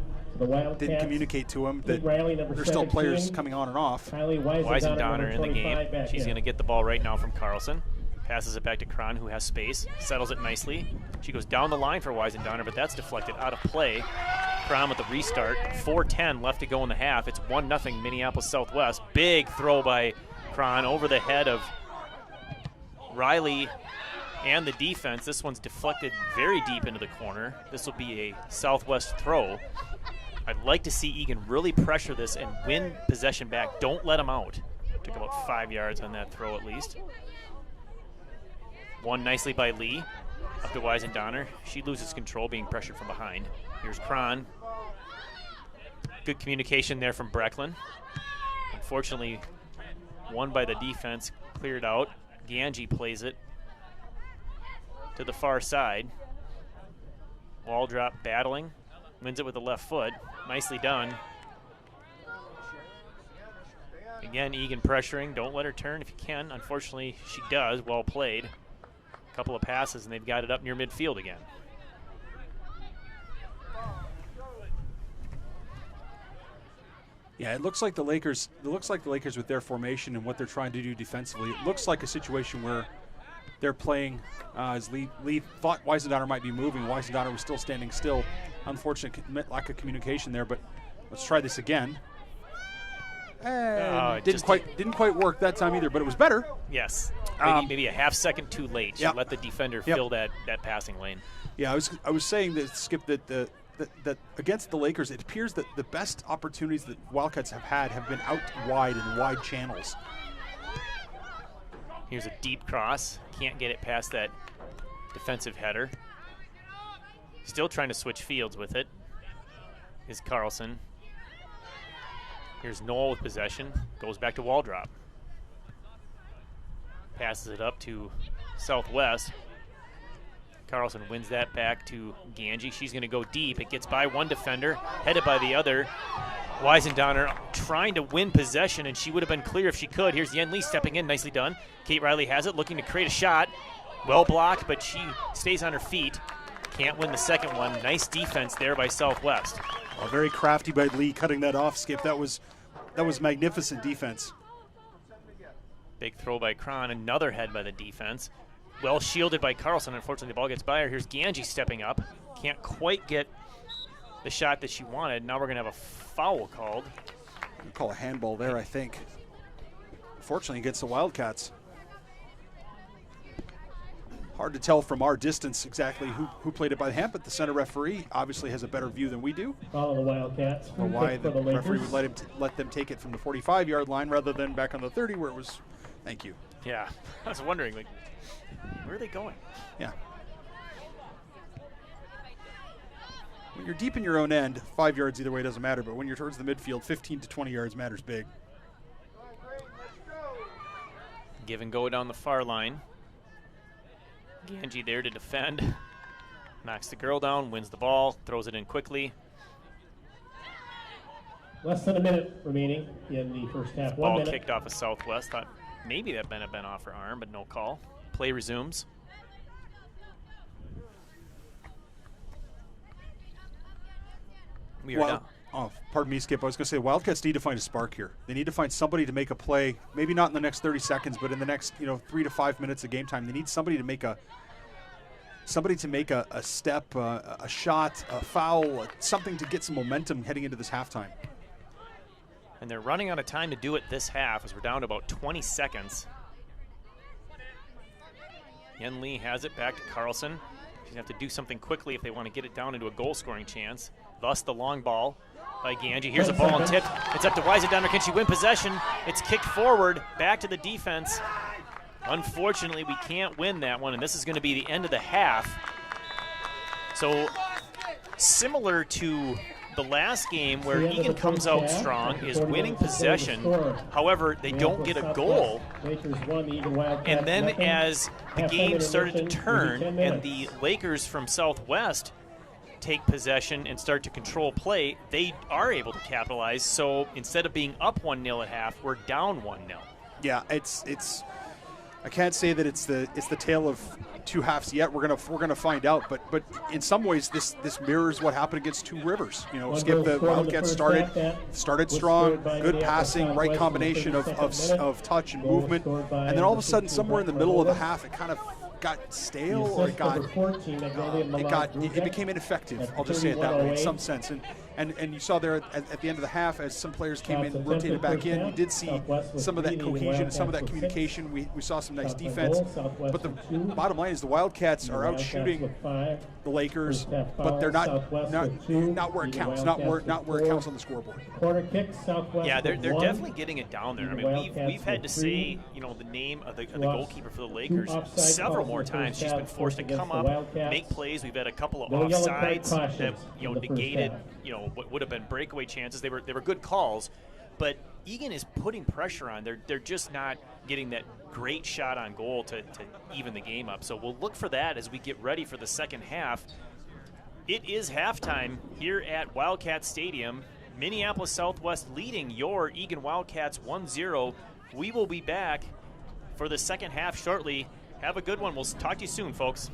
didn't communicate to him that there's still players coming on and off. Weisendonner in the game. She's going to get the ball right now from Carlson. Passes it back to Kron, who has space. Settles it nicely. She goes down the line for Weisendonner, but that's deflected out of play. Kron with the restart. 4:10 left to go in the half. It's 1-0 Minneapolis Southwest. Big throw by Kron over the head of Riley and the defense. This one's deflected very deep into the corner. This will be a Southwest throw. I'd like to see Eagan really pressure this and win possession back. Don't let them out. Took about 5 yards on that throw at least. Won nicely by Lee. Up to Weisendonner. She loses control, being pressured from behind. Here's Cron. Good communication there from Brecklin. Unfortunately, won by the defense, cleared out. Ganji plays it to the far side. Wall drop battling. Wins it with the left foot. Nicely done. Again, Eagan pressuring. Don't let her turn if you can. Unfortunately, she does. Well played. A couple of passes, and they've got it up near midfield again. Yeah, it looks like the Lakers. It looks like the Lakers with their formation and what they're trying to do defensively. It looks like a situation where they're playing as Lee thought Weisendonner might be moving. Weisendonner was still standing still. Unfortunate lack of communication there, but let's try this again. Didn't quite work that time either, but it was better. Yes, maybe a half second too late. She let the defender fill that passing lane. Yeah, I was saying that, Skip, that against the Lakers, it appears that the best opportunities that Wildcats have been out wide in wide channels. Here's a deep cross. Can't get it past that defensive header. Still trying to switch fields with it is Carlson. Here's Knoll with possession. Goes back to Waldrop. Passes it up to Southwest. Carlson wins that back to Ganji. She's going to go deep. It gets by one defender, headed by the other. Weisendonner trying to win possession, and she would have been clear if she could. Here's Yen Lee stepping in. Nicely done. Kate Riley has it, looking to create a shot. Well blocked, but she stays on her feet. Can't win the second one. Nice defense there by Southwest. Well, very crafty by Lee cutting that off, Skip. That was magnificent defense. Big throw by Cron. Another head by the defense. Well shielded by Carlson. Unfortunately, the ball gets by her. Here's Ganji stepping up. Can't quite get the shot that she wanted. Now we're going to have a foul called. We'll call a handball there, I think. Unfortunately, against the Wildcats. Hard to tell from our distance exactly who played it by hand, but the center referee obviously has a better view than we do. Follow the Wildcats. Or why the referee would let them take it from the 45-yard line rather than back on the 30 where it was. Thank you. Yeah, I was wondering, like, where are they going? Yeah. When you're deep in your own end, 5 yards either way doesn't matter, but when you're towards the midfield, 15 to 20 yards matters big. Give and go down the far line. Ganji there to defend. Knocks the girl down, wins the ball, throws it in quickly. Less than a minute remaining in the first half. 1 Ball minute. kicked off of Southwest. Thought maybe that had been off her arm, but no call. Play resumes. We are down. Oh, pardon me, Skip. I was going to say Wildcats need to find a spark here. They need to find somebody to make a play, maybe not in the next 30 seconds, but in the next 3 to 5 minutes of game time. They need somebody to make a step, a shot, a foul, something to get some momentum heading into this halftime. And they're running out of time to do it this half as we're down to about 20 seconds. Yen Lee has it back to Carlson. She's going to have to do something quickly if they want to get it down into a goal-scoring chance. Thus the long ball by Ganji. Here's a ball and tipped. It's up to Weisendonner. Can she win possession? It's kicked forward, back to the defense. Unfortunately, we can't win that one, and this is going to be the end of the half. So similar to the last game where Eagan comes out strong, is winning possession. However, they don't get a goal. And then as the game started to turn and the Lakers from Southwest take possession and start to control play, they are able to capitalize. So instead of being up 1-0 at half, we're down 1-0. Yeah, it's I can't say that it's the tale of two halves yet. We're gonna find out, but in some ways this mirrors what happened against Two Rivers. Skip, the Wildcats started strong, good passing, right combination of touch and movement, and then all of a sudden somewhere in the middle of the half it kind of got The stale assist or it got number 14, it became ineffective. I'll just say it that way in some sense. And you saw there at the end of the half as some players came in and rotated back in, you did see some of that cohesion, some of that communication. We saw some nice defense. But the bottom line is the Wildcats are out shooting the Lakers, but they're not where it counts, not where it counts on the scoreboard. Corner kick, Southwest. Yeah, they're with one. definitely getting it down there. I mean, we've had to say, you know, the name of the goalkeeper for the Lakers several more times. She's been forced to come up, make plays. We've had a couple of offsides that, you know, negated, you know, what would have been breakaway chances. They were good calls, but Eagan is putting pressure on. They're just not getting that great shot on goal to even the game up. So we'll look for that as we get ready for the second half. It is halftime here at Wildcat Stadium. Minneapolis Southwest leading your Eagan Wildcats 1-0. We will be back for the second half shortly. Have a good one. We'll talk to you soon, folks.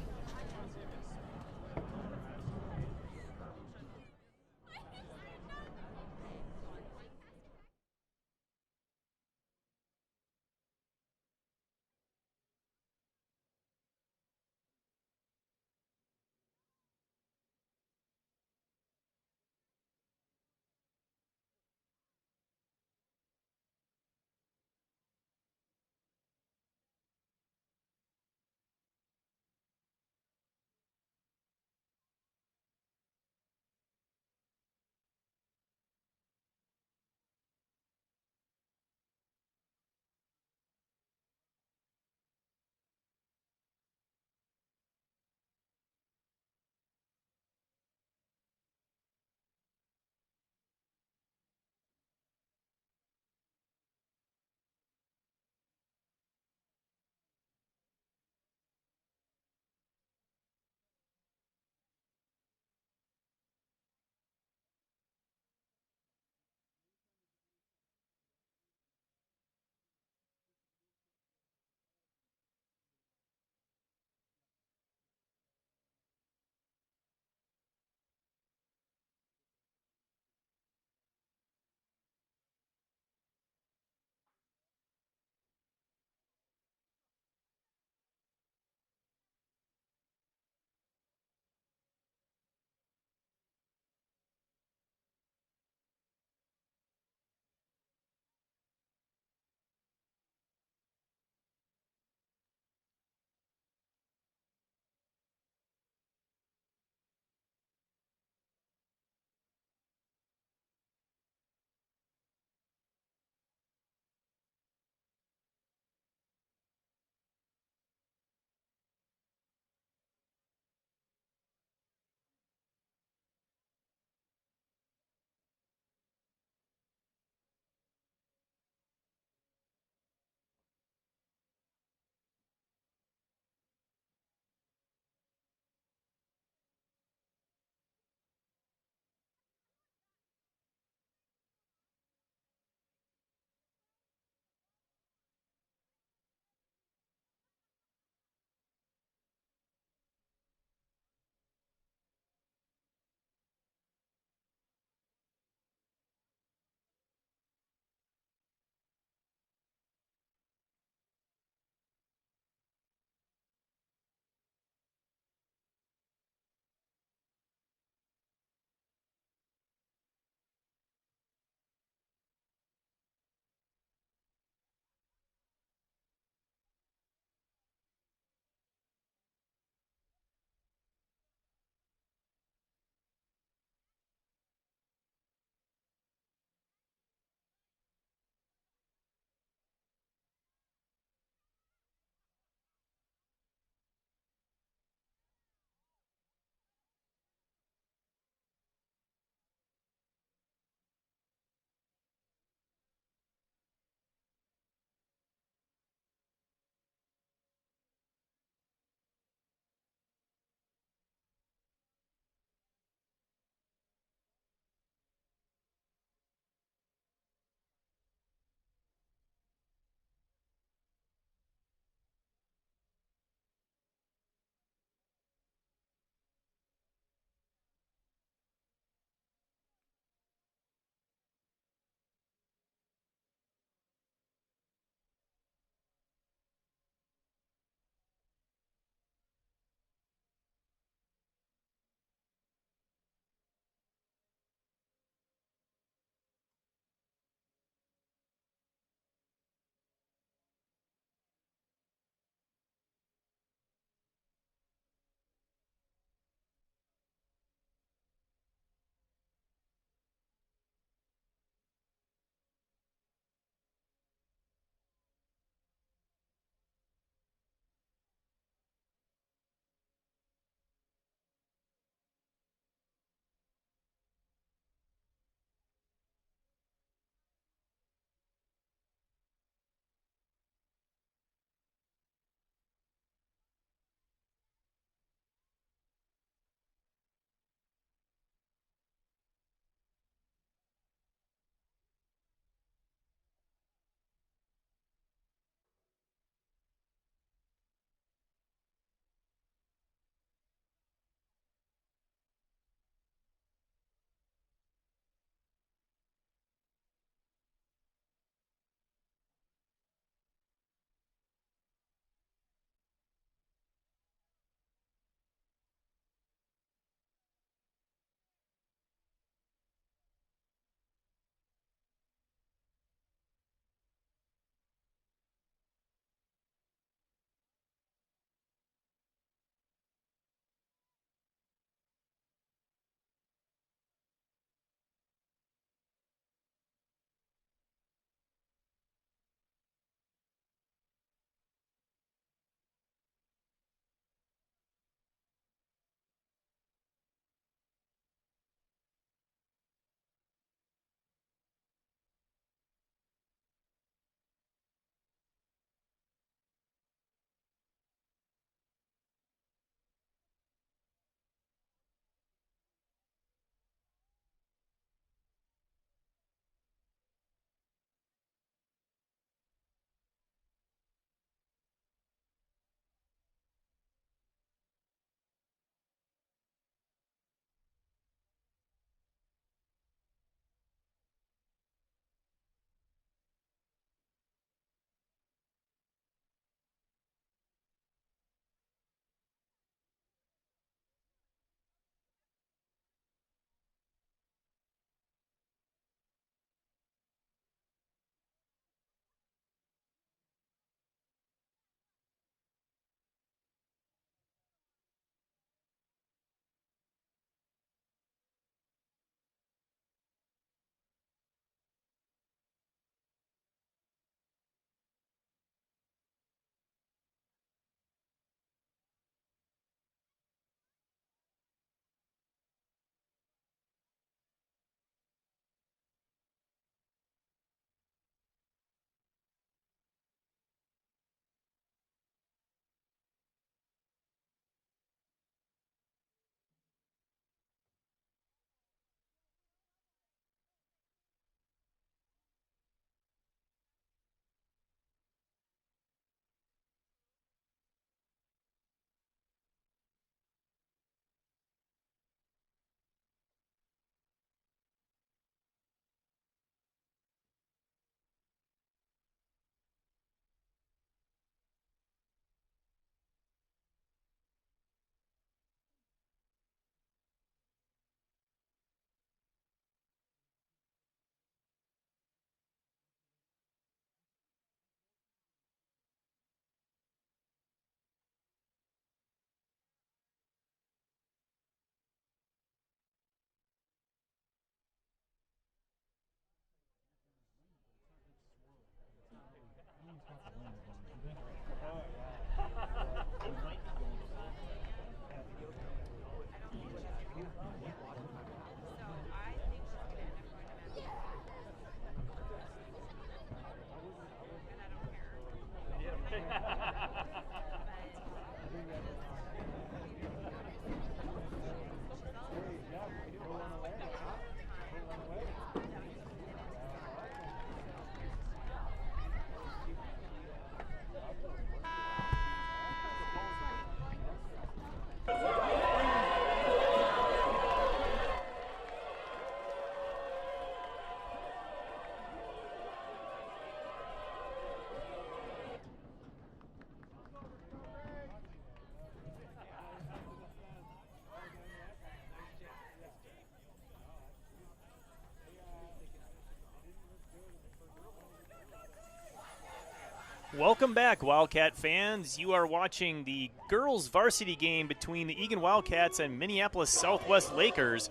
Welcome back, Wildcat fans. You are watching the girls varsity game between the Eagan Wildcats and Minneapolis Southwest Lakers.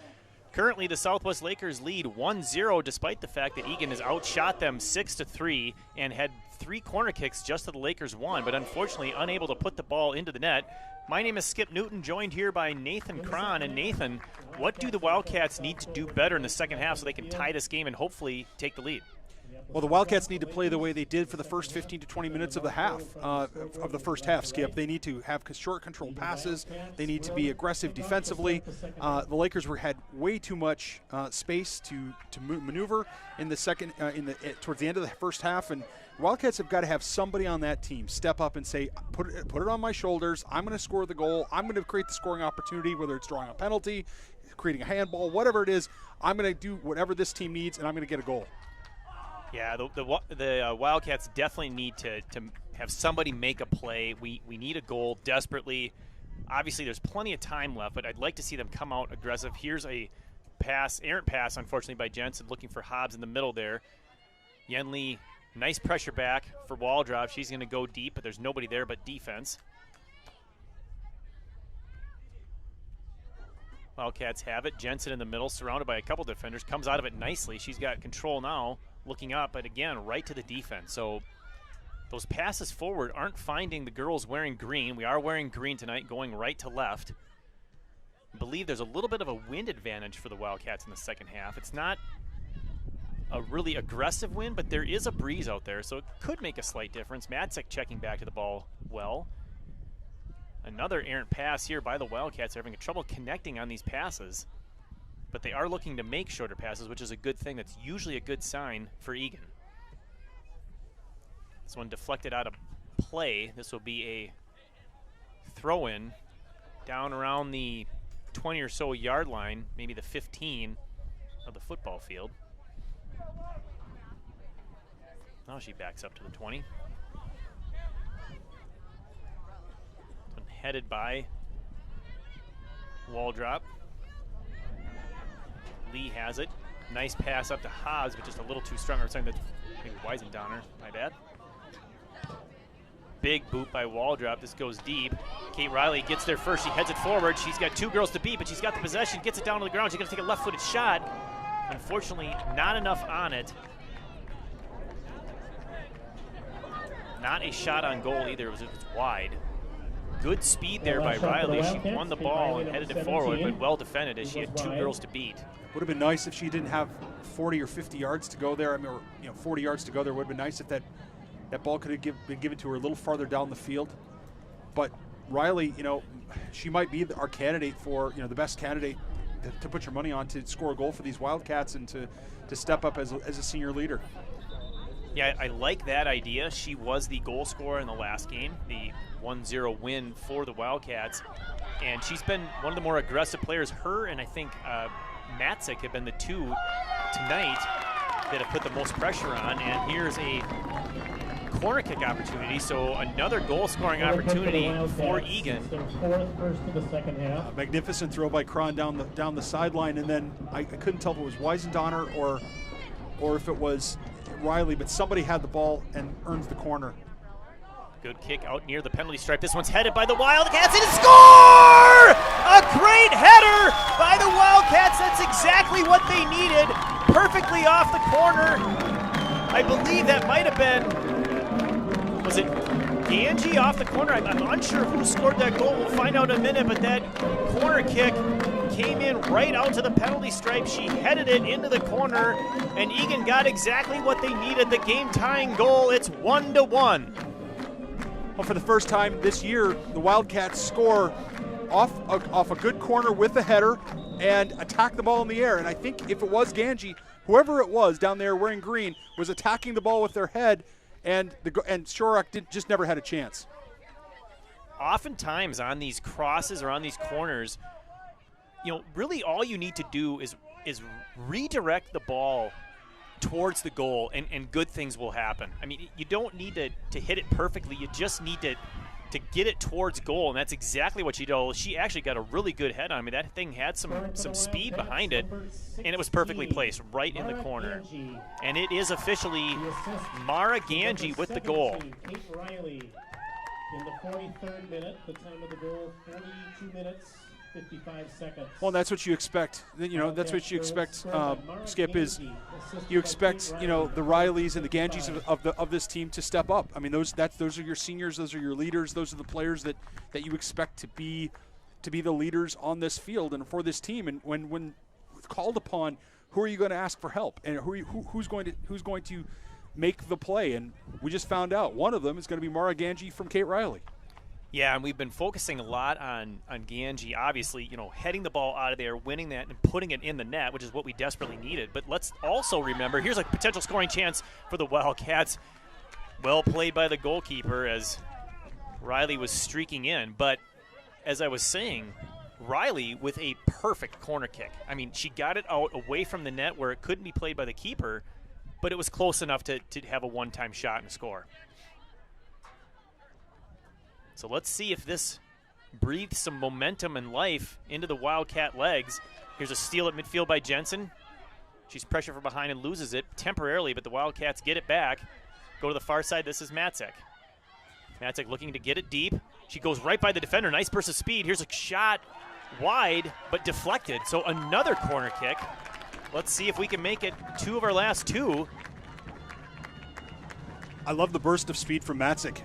Currently, the Southwest Lakers lead 1-0 despite the fact that Eagan has outshot them 6-3 and had 3 corner kicks just to the Lakers' 1, but unfortunately unable to put the ball into the net. My name is Skip Newton, joined here by Nathan Cron. And Nathan, what do the Wildcats need to do better in the second half so they can tie this game and hopefully take the lead? Well, the Wildcats need to play the way they did for the first 15 to 20 minutes of the half, of the first half, Skip. They need to have short control passes. They need to be aggressive defensively. The Lakers had way too much space to maneuver in the second, towards the end of the first half, and Wildcats have got to have somebody on that team step up and say, put it on my shoulders. I'm going to score the goal. I'm going to create the scoring opportunity, whether it's drawing a penalty, creating a handball, whatever it is. I'm going to do whatever this team needs, and I'm going to get a goal. Yeah, the Wildcats definitely need to have somebody make a play. We need a goal desperately. Obviously, there's plenty of time left, but I'd like to see them come out aggressive. Here's a errant pass, unfortunately, by Jensen, looking for Hobbs in the middle there. Yenli, nice pressure back for Waldrop. She's going to go deep, but there's nobody there but defense. Wildcats have it. Jensen in the middle, surrounded by a couple defenders, comes out of it nicely. She's got control now. Looking up, but again, right to the defense. So those passes forward aren't finding the girls wearing green. We are wearing green tonight, going right to left. I believe there's a little bit of a wind advantage for the Wildcats in the second half. It's not a really aggressive wind, but there is a breeze out there, so it could make a slight difference. Matzek checking back to the ball well. Another errant pass here by the Wildcats. They're having trouble connecting on these passes. But they are looking to make shorter passes, which is a good thing. That's usually a good sign for Eagan. This one deflected out of play. This will be a throw-in down around the 20 or so yard line, maybe the 15 of the football field. Now she backs up to the 20. Headed by Waldrop. Lee has it. Nice pass up to Hobbs, but just a little too strong. Or something that maybe Weisendonner. My bad. Big boot by Waldrop. This goes deep. Kate Riley gets there first. She heads it forward. She's got 2 girls to beat, but she's got the possession. Gets it down to the ground. She's going to take a left-footed shot. Unfortunately, not enough on it. Not a shot on goal either. It was wide. Good speed there by Riley. She won the ball and headed it forward, but well defended as she had 2 girls to beat. Would have been nice if she didn't have 40 or 50 yards to go there. I mean, 40 yards to go there would have been nice if that ball could have been given to her a little farther down the field. But Riley, she might be our candidate for, the best candidate to put your money on to score a goal for these Wildcats and to step up as a senior leader. Yeah, I like that idea. She was the goal scorer in the last game, the 1-0 win for the Wildcats. And she's been one of the more aggressive players. Her and I think Matzek have been the 2 tonight that have put the most pressure on. And here's a corner kick opportunity. So another goal scoring opportunity for Eagan. A magnificent throw by Cron down the sideline. And then I couldn't tell if it was Weisendonner or if it was Riley, but somebody had the ball and earns the corner. Good kick out near the penalty stripe. This one's headed by the Wildcats and score! A great header by the Wildcats. That's exactly what they needed. Perfectly off the corner. I believe that might have been, was it Ganji off the corner? I'm unsure who scored that goal. We'll find out in a minute, but that corner kick came in right out to the penalty stripe. She headed it into the corner, and Eagan got exactly what they needed, the game-tying goal. It's 1-1. Well, for the first time this year, the Wildcats score off a good corner with a header and attack the ball in the air. And I think if it was Ganji, whoever it was down there wearing green, was attacking the ball with their head, and Shorak just never had a chance. Oftentimes on these crosses or on these corners, really all you need to do is redirect the ball towards the goal, and good things will happen. I mean, you don't need to hit it perfectly. You just need to to get it towards goal, and that's exactly what she did. She actually got a really good head on. I mean, that thing had some speed behind it, and it was perfectly placed right in the corner. And it is officially Mara Ganji with the goal. Kate Riley in the 43rd minute. The time of the goal, 42 minutes, 55 seconds. Well, that's what you expect. You know, that's what you expect, Skip, is you expect, you know, the Rileys and the Ganjis of this team to step up. I mean, those are your seniors, those are your leaders, those are the players that you expect to be the leaders on this field and for this team. And when called upon, who are you going to ask for help, and who's going to make the play? And we just found out one of them is going to be Mara Ganji from Kate Riley. Yeah, and we've been focusing a lot on Ganji, obviously, you know, heading the ball out of there, winning that, and putting it in the net, which is what we desperately needed. But let's also remember, here's a potential scoring chance for the Wildcats. Well played by the goalkeeper as Riley was streaking in. But as I was saying, Riley with a perfect corner kick. I mean, she got it out away from the net where it couldn't be played by the keeper, but it was close enough to have a one-time shot and score. So let's see if this breathes some momentum and life into the Wildcat legs. Here's a steal at midfield by Jensen. She's pressured from behind and loses it temporarily, but the Wildcats get it back. Go to the far side. This is Matzek. Matzek looking to get it deep. She goes right by the defender. Nice burst of speed. Here's a shot wide, but deflected. So another corner kick. Let's see if we can make it 2 of our last 2. I love the burst of speed from Matzek.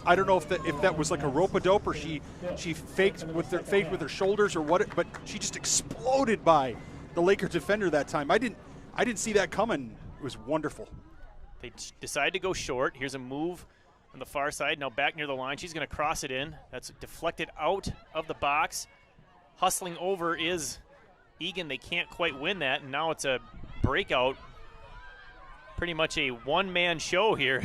I don't know if that was like a rope-a-dope or she faked with her shoulders or what, but she just exploded by the Laker defender that time. I didn't see that coming. It was wonderful. They decide to go short. Here's a move on the far side. Now back near the line. She's going to cross it in. That's deflected out of the box. Hustling over is Eagan. They can't quite win that, and now it's a breakout. Pretty much a one-man show here.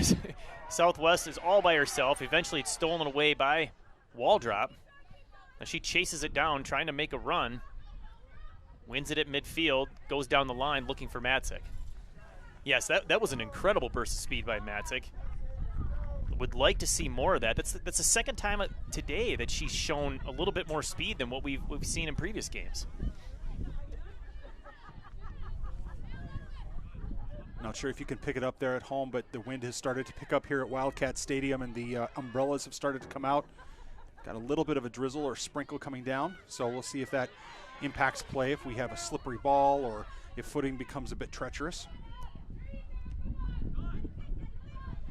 Southwest is all by herself. Eventually it's stolen away by Waldrop. Now she chases it down, trying to make a run. Wins it at midfield, goes down the line looking for Matzek. Yes, that was an incredible burst of speed by Matzek. Would like to see more of that. That's the second time today that she's shown a little bit more speed than what we've seen in previous games. Not sure if you can pick it up there at home, but the wind has started to pick up here at Wildcat Stadium, and the umbrellas have started to come out. Got a little bit of a drizzle or sprinkle coming down, so we'll see if that impacts play, if we have a slippery ball or if footing becomes a bit treacherous.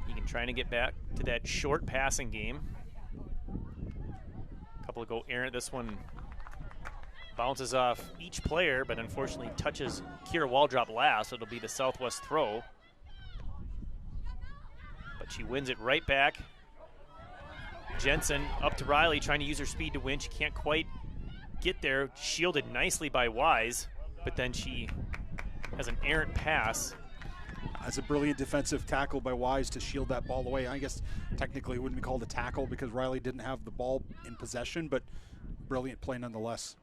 Eagan trying to get back to that short passing game. A couple go errant. This one bounces off each player, but unfortunately touches Kira Waldrop last. It'll be the Southwest throw. But she wins it right back. Jensen up to Riley, trying to use her speed to win. She can't quite get there. Shielded nicely by Wise, but then she has an errant pass. That's a brilliant defensive tackle by Wise to shield that ball away. I guess technically it wouldn't be called a tackle because Riley didn't have the ball in possession, but brilliant play nonetheless.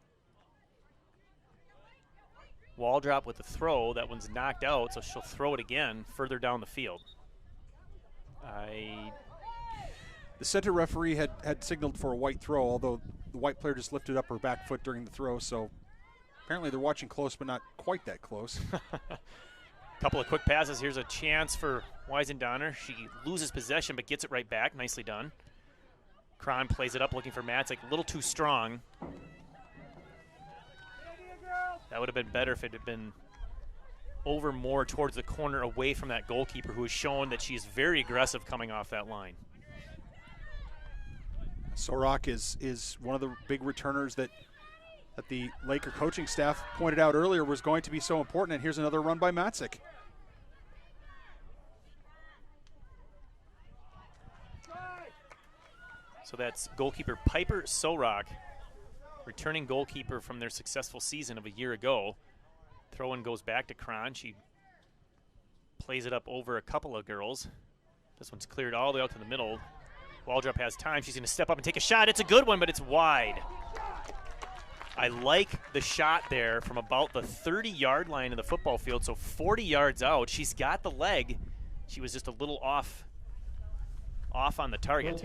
Waldrop with the throw. That one's knocked out, so she'll throw it again further down the field. The center referee had signaled for a white throw, although the white player just lifted up her back foot during the throw, so apparently they're watching close, but not quite that close. Couple of quick passes. Here's a chance for Weisendonner. She loses possession, but gets it right back. Nicely done. Kron plays it up, looking for Matzek. A little too strong. That would have been better if it had been over more towards the corner, away from that goalkeeper, who has shown that she's very aggressive coming off that line. Sorak is one of the big returners that the Laker coaching staff pointed out earlier was going to be so important, and here's another run by Matzek. So that's goalkeeper Piper Sorak, returning goalkeeper from their successful season of a year ago. Throw-in goes back to Kron. She plays it up over a couple of girls. This one's cleared all the way out to the middle. Waldrop has time. She's going to step up and take a shot. It's a good one, but it's wide. I like the shot there from about the 30-yard line of the football field, so 40 yards out. She's got the leg. She was just a little off off on the target.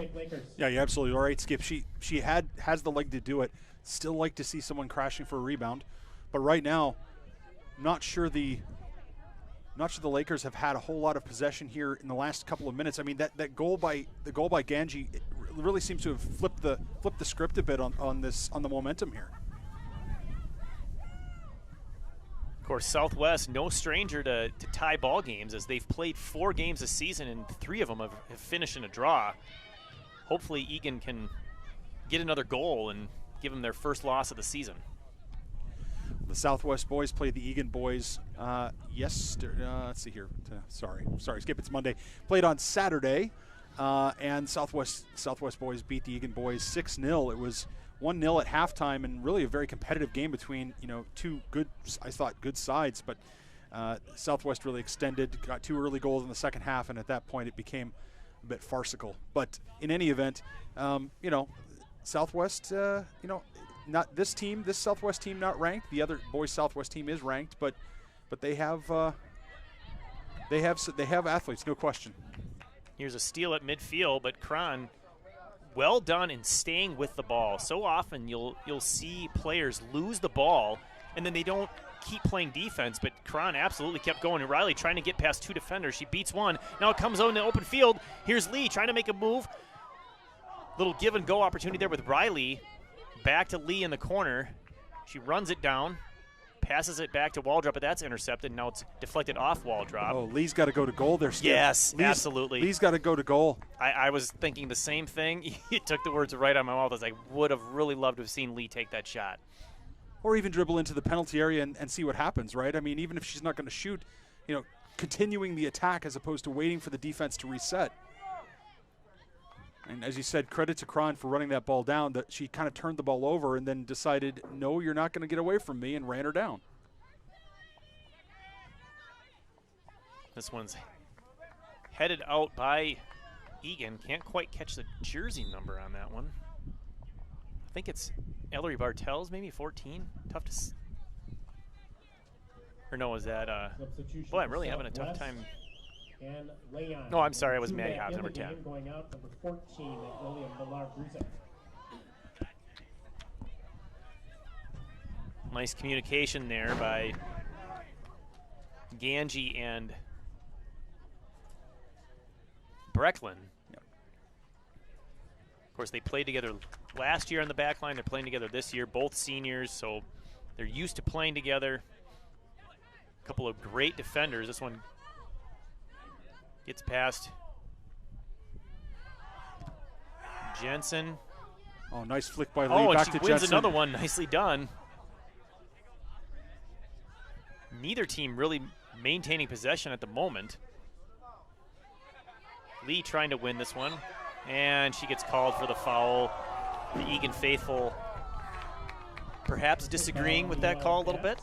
Yeah, you're absolutely all right, Skip. She has the leg to do it. Still like to see someone crashing for a rebound, but right now, not sure the Lakers have had a whole lot of possession here in the last couple of minutes. I mean, that goal by Ganji, it really seems to have flipped the script a bit on the momentum here. Of course, Southwest, no stranger to tie ball games, as they've played 4 games this season and 3 of them have finished in a draw. Hopefully Eagan can get another goal and give them their first loss of the season. The Southwest boys played the Eagan boys let's see here. Sorry, Skip, it's Monday. Played on Saturday, and Southwest boys beat the Eagan boys 6-0. It was 1-0 at halftime, and really a very competitive game between, two good sides, but Southwest really extended, got 2 early goals in the second half, and at that point it became a bit farcical. But in any event, Southwest, not this Southwest team not ranked. The other boys Southwest team is ranked, but they have athletes, no question. Here's a steal at midfield, but Cron, well done in staying with the ball. So often you'll see players lose the ball and then they don't keep playing defense, but Cron absolutely kept going. And Riley trying to get past 2 defenders. She beats one. Now it comes out in the open field. Here's Lee trying to make a move. Little give and go opportunity there with Riley. Back to Lee in the corner. She runs it down, passes it back to Waldrop, but that's intercepted. Now it's deflected off Waldrop. Oh, Lee's got to go to goal there, Skip. Yes, absolutely. Lee's got to go to goal. I was thinking the same thing. You took the words right out of my mouth. I would have really loved to have seen Lee take that shot. Or even dribble into the penalty area and see what happens, right? I mean, even if she's not going to shoot, continuing the attack as opposed to waiting for the defense to reset. And as you said, credit to Cron for running that ball down, that she kind of turned the ball over and then decided, no, you're not going to get away from me, and ran her down. This one's headed out by Eagan. Can't quite catch the jersey number on that one. I think it's Ellery Bartels, maybe 14. Tough to or no, is that boy, I'm really having a tough time. And Leon. No, I'm sorry, I was Maddie Hobbs, number 10. Going out, number 14, William Millar-Bruzek. Nice communication there by Ganji and Brecklin. Yep. Of course, they played together last year on the back line. They're playing together this year, both seniors, so they're used to playing together. A couple of great defenders. This one gets past Jensen. Oh, nice flick by Lee. Oh, back and to she wins Jensen. another one. Nicely done. Neither team really maintaining possession at the moment. Lee trying to win this one, and she gets called for the foul. The Eagan faithful perhaps disagreeing with that call a little bit.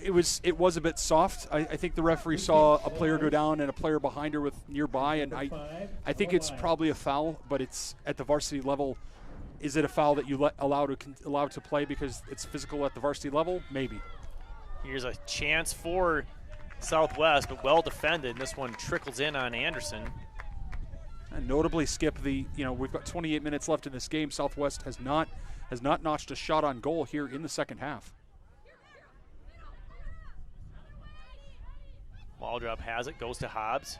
It was a bit soft. I think the referee saw a player go down and a player behind her with nearby, and I think it's probably a foul, but it's at the varsity level. Is it a foul that you allow to play because it's physical at the varsity level? Maybe. Here's a chance for Southwest, but well defended. This one trickles in on Anderson. And notably, Skip, we've got 28 minutes left in this game. Southwest has not notched a shot on goal here in the second half. Waldrop has it, goes to Hobbs.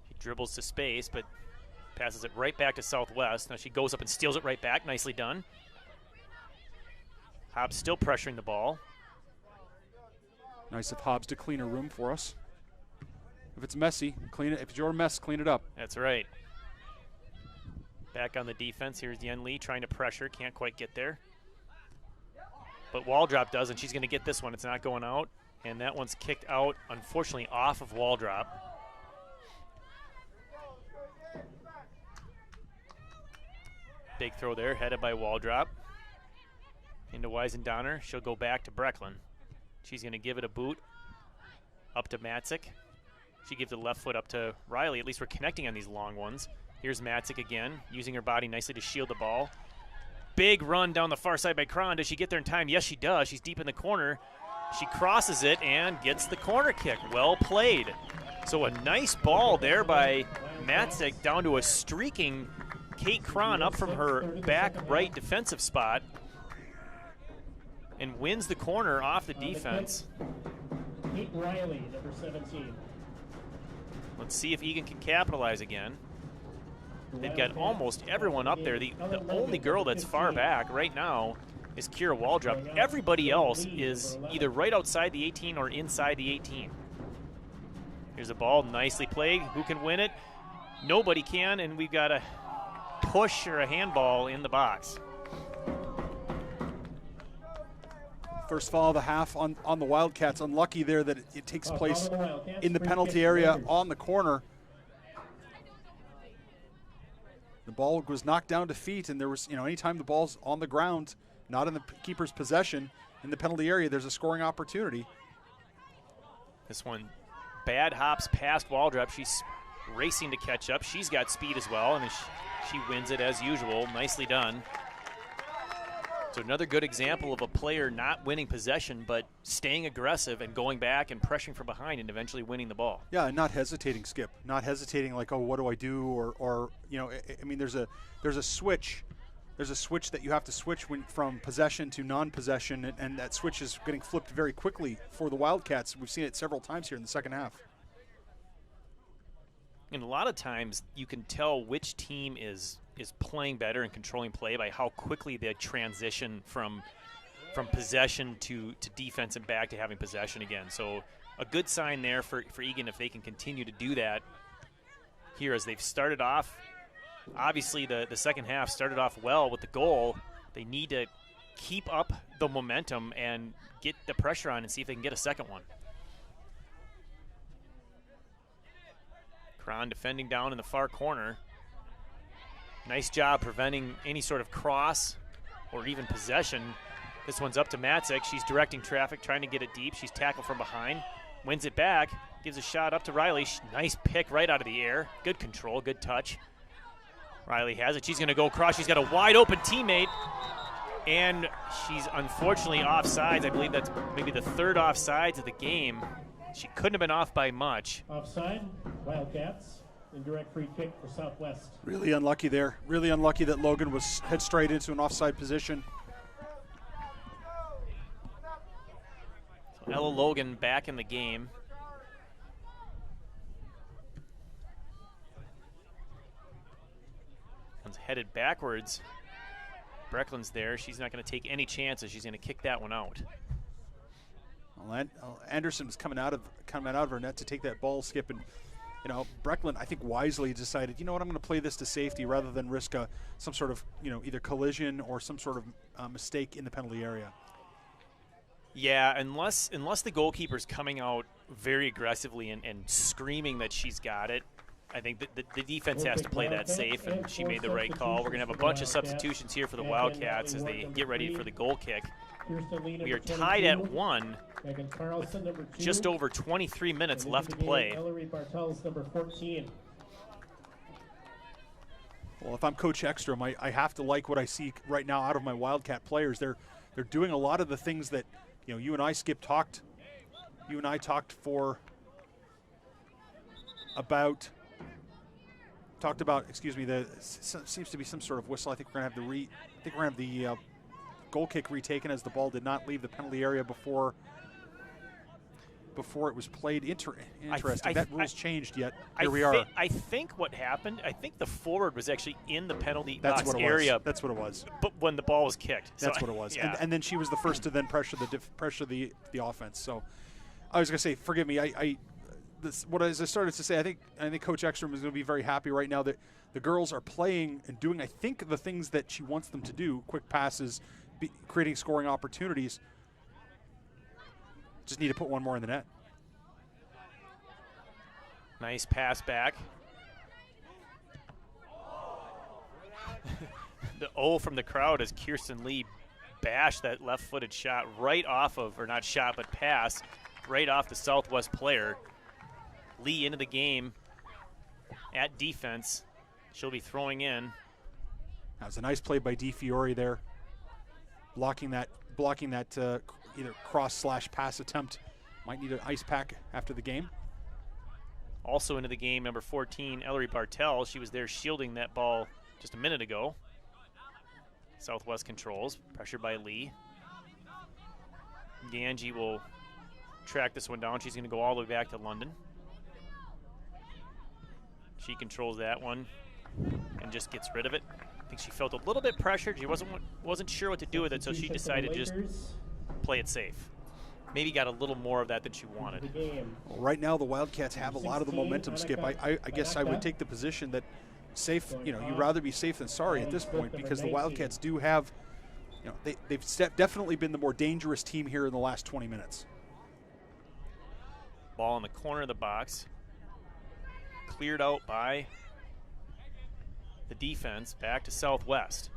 He dribbles to space, but passes it right back to Southwest. Now she goes up and steals it right back. Nicely done. Hobbs still pressuring the ball. Nice of Hobbs to clean a room for us. If it's messy, clean it. If it's your mess, clean it up. That's right. Back on the defense. Here's Yen Lee trying to pressure. Can't quite get there. But Waldrop does, and she's going to get this one. It's not going out. And that one's kicked out, unfortunately, off of Waldrop. Big throw there, headed by Waldrop. Into Weisendonner. She'll go back to Brecklin. She's going to give it a boot up to Matzik. She gives the left foot up to Riley. At least we're connecting on these long ones. Here's Matzik again, using her body nicely to shield the ball. Big run down the far side by Cron. Does she get there in time? Yes, she does. She's deep in the corner. She crosses it and gets the corner kick. Well played. So a nice ball there by Matzik down to a streaking Kate Cron up from her back right defensive spot and wins the corner off the defense. Kate Riley, number 17. Let's see if Eagan can capitalize again. They've got almost everyone up there. The only girl that's far back right now is Kira Waldrop. Everybody else is either right outside the 18 or inside the 18. Here's a ball, nicely played. Who can win it? Nobody can, and we've got a push or a handball in the box. First foul of the half on the Wildcats. Unlucky there that it takes place in the penalty area on the corner. The ball was knocked down to feet, and there was, anytime the ball's on the ground, not in the keeper's possession, in the penalty area, there's a scoring opportunity. This one, bad hops past Waldrop. She's racing to catch up. She's got speed as well, and she wins it as usual. Nicely done. So another good example of a player not winning possession, but staying aggressive and going back and pressuring from behind and eventually winning the ball. Yeah, and not hesitating, Skip. Not hesitating like, oh, what do I do? Or I mean, there's a switch. There's a switch that you have to switch from possession to non-possession, and that switch is getting flipped very quickly for the Wildcats. We've seen it several times here in the second half. And a lot of times you can tell which team is playing better and controlling play by how quickly they transition from possession to defense and back to having possession again. So a good sign there for Eagan if they can continue to do that here as they've started off. Obviously the second half started off well with the goal. They need to keep up the momentum and get the pressure on and see if they can get a second one. Cron defending down in the far corner. Nice job preventing any sort of cross or even possession. This one's up to Matzik. She's directing traffic, trying to get it deep. She's tackled from behind, wins it back, gives a shot up to Riley. Nice pick right out of the air. Good control, good touch. Riley has it. She's going to go across. She's got a wide open teammate, and she's unfortunately offsides. I believe that's maybe the third offsides of the game. She couldn't have been off by much. Offside, Wildcats. Indirect free kick for Southwest. Really unlucky there. Really unlucky that Logan was head straight into an offside position. So Ella Logan back in the game. One's headed backwards. Breckland's there. She's not going to take any chances. She's going to kick that one out. Well, Anderson was coming out of her net to take that ball, Skip, and Breckland, I think, wisely decided, you know what, I'm going to play this to safety rather than risk some sort of, either collision or some sort of mistake in the penalty area. Yeah, unless the goalkeeper's coming out very aggressively and screaming that she's got it, I think that the defense has to play that safe, and she made the right call. We're going to have a bunch of substitutions here for the Wildcats as they get ready for the goal kick. We are tied at 1. Just over 23 minutes left to play. Well, if I'm Coach Ekstrom, I have to like what I see right now out of my Wildcat players. They're doing a lot of the things that you and I, Skip, talked. You and I talked about. Excuse me. There seems to be some sort of whistle. I think we're going to have the goal kick retaken as the ball did not leave the penalty area before it was played. Interesting. That rule's changed yet. Here we are. I think what happened, I think the forward was actually in the penalty That's box what it area. Was. That's what it was. But when the ball was kicked. That's what it was. Yeah. And then she was the first to then pressure the offense. So I was going to say, forgive me. As I started to say, I think Coach Ekstrom is going to be very happy right now that the girls are playing and doing, I think, the things that she wants them to do: quick passes, creating scoring opportunities. Just need to put one more in the net. Nice pass back. The O from the crowd as Kirsten Lee bashed that left-footed shot right off of, or not shot, but pass right off the Southwest player. Lee into the game at defense. She'll be throwing in. That was a nice play by Di Fiore there, blocking that either cross/pass attempt. Might need an ice pack after the game. Also into the game, number 14, Ellery Bartel. She was there shielding that ball just a minute ago. Southwest controls, pressured by Lee. Ganji will track this one down. She's going to go all the way back to London. She controls that one and just gets rid of it. I think she felt a little bit pressured. She wasn't sure what to do with it, so she decided to just play it safe. Maybe got a little more of that than she wanted. Well, right now, the Wildcats have a lot of the momentum, Skip. I guess I would take the position that safe, you'd rather be safe than sorry at this point, because the Wildcats do have, they've definitely been the more dangerous team here in the last 20 minutes. Ball in the corner of the box. Cleared out by the defense. Back to Southwest.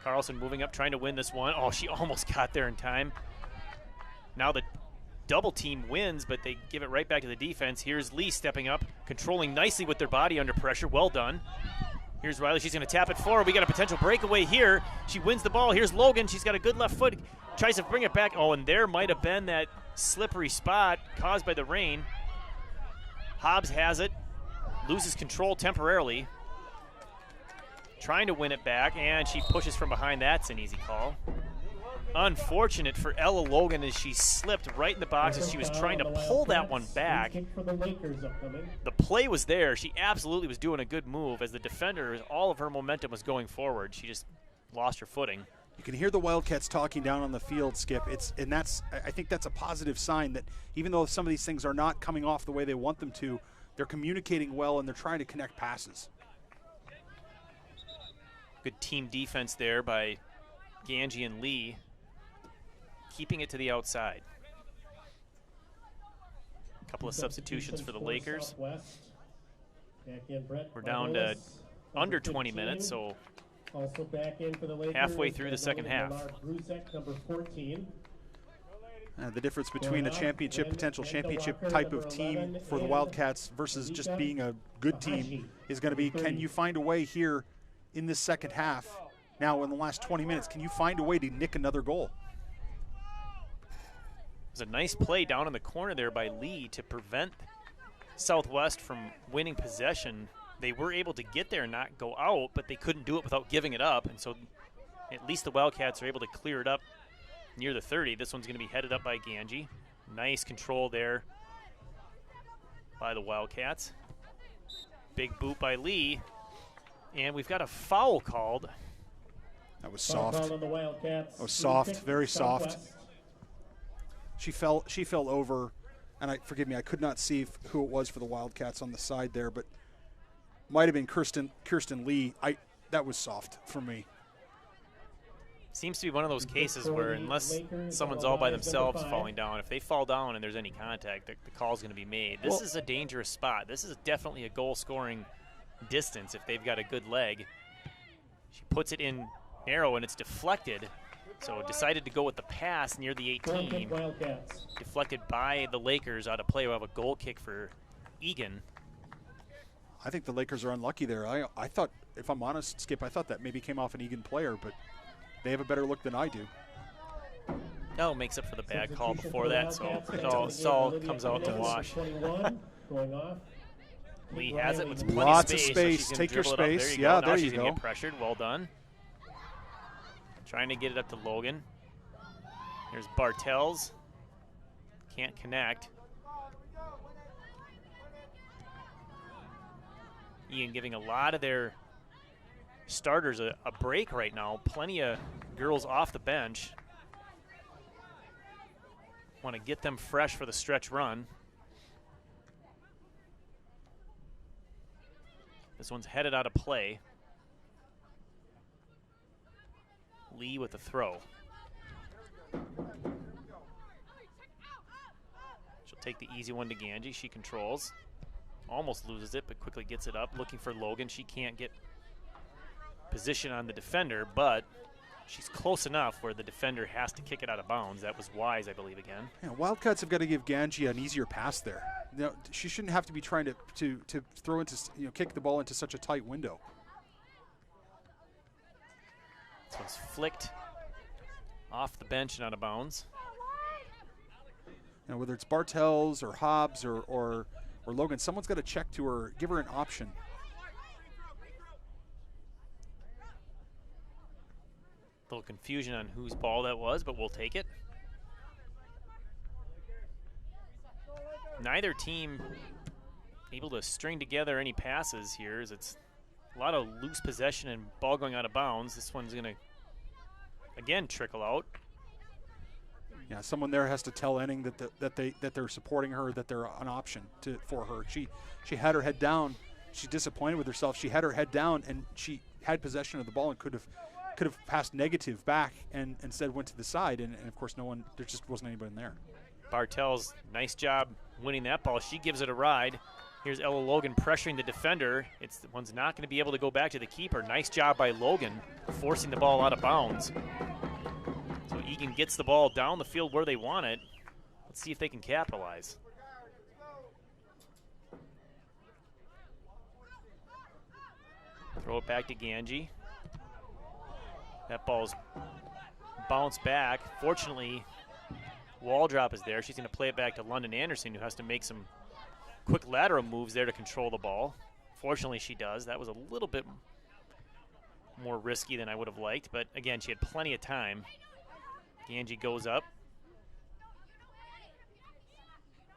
Carlson moving up, trying to win this one. Oh, she almost got there in time. Now the double team wins, but they give it right back to the defense. Here's Lee stepping up, controlling nicely with their body under pressure. Well done. Here's Riley. She's going to tap it forward. We got a potential breakaway here. She wins the ball. Here's Logan. She's got a good left foot. Tries to bring it back. Oh, and there might have been that slippery spot caused by the rain. Hobbs has it. Loses control temporarily. Trying to win it back, and she pushes from behind. That's an easy call. Unfortunate for Ella Logan as she slipped right in the box as she was trying to pull that one back. The play was there. She absolutely was doing a good move as the defender, all of her momentum was going forward. She just lost her footing. You can hear the Wildcats talking down on the field, Skip. I think that's a positive sign that even though some of these things are not coming off the way they want them to, they're communicating well and they're trying to connect passes. Good team defense there by Ganji and Lee, keeping it to the outside. A couple of substitutions for the Lakers. We're down to under 20 minutes, so also back in for the Lakers, halfway through the second half. Number 14. The difference between a championship, potential championship type of team for the Wildcats versus just being a good team is going to be, can you find a way here in this second half, now in the last 20 minutes, can you find a way to nick another goal? It was a nice play down in the corner there by Lee to prevent Southwest from winning possession. They were able to get there and not go out, but they couldn't do it without giving it up, and so at least the Wildcats are able to clear it up near the 30. This one's going to be headed up by Ganji. Nice control there by the Wildcats. Big boot by Lee. And we've got a foul called. That was soft. That was soft, very soft. She fell over, and forgive me, I could not see who it was for the Wildcats on the side there, but might have been Kirsten Lee. That was soft for me. Seems to be one of those cases where unless someone's all by themselves falling down, if they fall down and there's any contact, the call's going to be made. This is a dangerous spot. This is definitely a goal-scoring distance if they've got a good leg. She puts it in narrow and it's deflected, so decided to go with the pass near the 18. Deflected by the Lakers out of play. We'll have a goal kick for Eagan. I think the Lakers are unlucky there. I thought, if I'm honest, Skip, I thought that maybe came off an Eagan player, but they have a better look than I do. No, makes up for the bad call before that, so it all comes out to wash. Lee has it with plenty Lots of space. Of space. So Take your space. There There she's you going go. to get pressured. Well done. Trying to get it up to Logan. There's Bartels. Can't connect. Eagan giving a lot of their starters a break right now. Plenty of girls off the bench. Want to get them fresh for the stretch run. This one's headed out of play. Lee with the throw. She'll take the easy one to Ganji. She controls. Almost loses it, but quickly gets it up. Looking for Logan. She can't get position on the defender, but she's close enough where the defender has to kick it out of bounds. That was wise, I believe, again. Yeah, Wildcats have got to give Ganji an easier pass there. She shouldn't have to be trying to throw into, kick the ball into such a tight window. This one's flicked Off the bench and out of bounds. You know, whether it's Bartels or Hobbs or Logan, someone's got to check to her, give her an option. A little confusion on whose ball that was, but we'll take it. Neither team able to string together any passes here, as it's a lot of loose possession and ball going out of bounds. This one's going to, again, trickle out. Yeah, someone there has to tell Enning that they're supporting her, that they're an option for her. She had her head down. She's disappointed with herself. She had her head down, and she had possession of the ball and could have passed negative back, and instead went to the side. And of course, there just wasn't anybody there. Bartels, nice job winning that ball. She gives it a ride. Here's Ella Logan pressuring the defender. The one's not going to be able to go back to the keeper. Nice job by Logan, forcing the ball out of bounds. So Eagan gets the ball down the field where they want it. Let's see if they can capitalize. Throw it back to Ganji. That ball's bounced back. Fortunately, Waldrop is there. She's going to play it back to London Anderson, who has to make some quick lateral moves there to control the ball. Fortunately, she does. That was a little bit more risky than I would have liked, but again, she had plenty of time. Ganji goes up.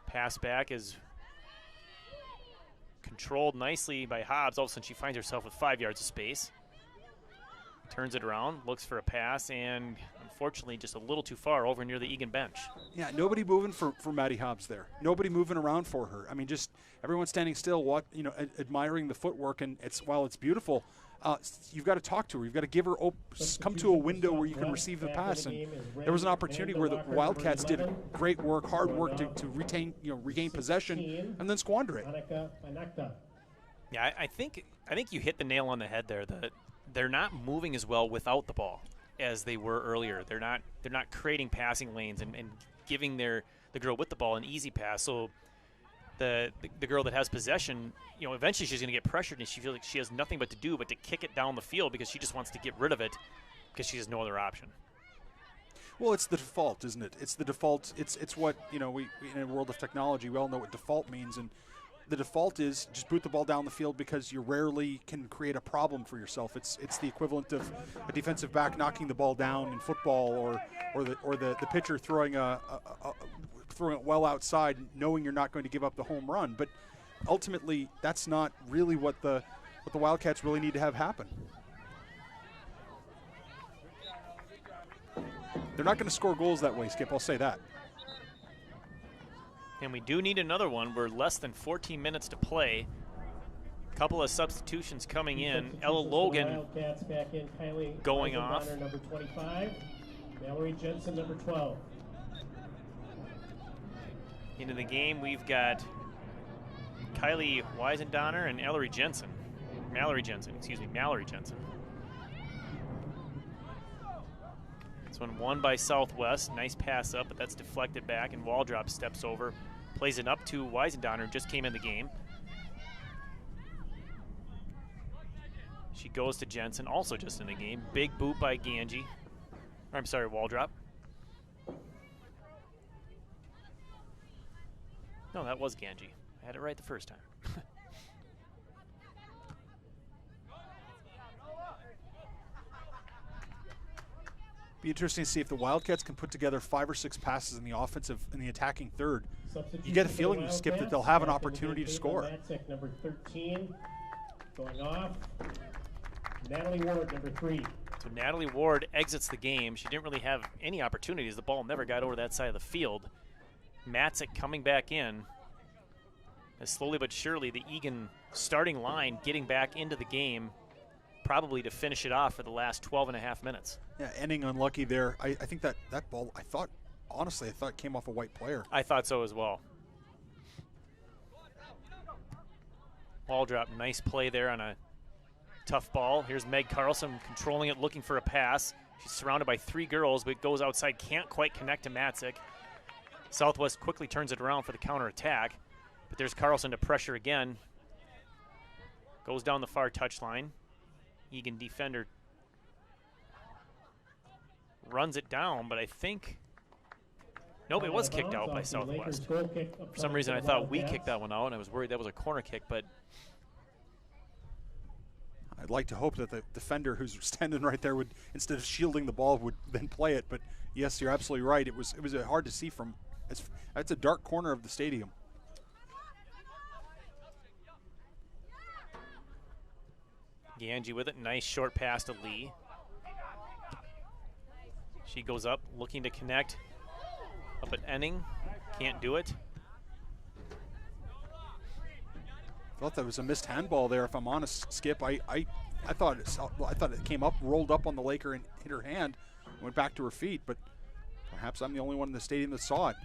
Pass back is controlled nicely by Hobbs. All of a sudden, she finds herself with 5 yards of space. Turns it around, looks for a pass, and unfortunately just a little too far over near the Eagan bench. Yeah, nobody moving for Maddie Hobbs there. Nobody moving around for her. I mean, just everyone standing still, admiring the footwork, and while it's beautiful, you've got to talk to her. You've got to give her come to a window where you can receive the pass. And there was an opportunity where the Wildcats did great work, hard work to regain possession, and then squander it. Yeah, I think you hit the nail on the head there. They're not moving as well without the ball as they were earlier. They're not creating passing lanes and giving the girl with the ball an easy pass. So the girl that has possession, eventually she's going to get pressured, and she feels like she has nothing but to kick it down the field because she just wants to get rid of it because she has no other option. Well, it's the default, isn't it? It's the default. It's what we in a world of technology, we all know what default means, and the default is just boot the ball down the field because you rarely can create a problem for yourself. It's the equivalent of a defensive back knocking the ball down in football, or the pitcher throwing it well outside, knowing you're not going to give up the home run. But ultimately, that's not really what the Wildcats really need to have happen. They're not going to score goals that way, Skip. I'll say that. And we do need another one. We're less than 14 minutes to play. A couple of substitutions coming in. Ella Logan going off. Number 25. Mallory Jensen, number 12. Into the game, we've got Kylie Weisendonner and Mallory Jensen. Mallory Jensen. This one won by Southwest. Nice pass up, but that's deflected back, and Waldrop steps over, plays it up to Weisendonner, who just came in the game. She goes to Jensen, also just in the game. Big boot by Ganji. I'm sorry, Waldrop. No, that was Ganji. I had it right the first time. Be interesting to see if the Wildcats can put together 5 or 6 passes in the attacking third. You get a feeling, Skip, that they'll have an opportunity to score. Number 13 going off. Natalie Ward, number 3. So Natalie Ward exits the game. She didn't really have any opportunities. The ball never got over that side of the field. Matzik coming back in. As slowly but surely, the Eagan starting line getting back into the game, probably to finish it off for the last 12 and a half minutes. Yeah, ending unlucky there. I think that ball, honestly, I thought it came off a white player. I thought so as well. Ball drop, nice play there on a tough ball. Here's Meg Carlson controlling it, looking for a pass. She's surrounded by 3 girls, but goes outside, can't quite connect to Matzik. Southwest quickly turns it around for the counterattack, but there's Carlson to pressure again. Goes down the far touchline. Eagan defender runs it down, but I think nope, it was kicked out by Southwest. For some reason, I thought we kicked that one out, and I was worried that was a corner kick, but I'd like to hope that the defender who's standing right there would, instead of shielding the ball, would then play it. But yes, you're absolutely right. It was hard to see from. It's a dark corner of the stadium. Ganji with it. Nice short pass to Lee. She goes up, looking to connect. Up at Enning. Can't do it. Thought that was a missed handball there, if I'm honest, Skip. I thought it came up, rolled up on the Laker and hit her hand, went back to her feet, but perhaps I'm the only one in the stadium that saw it.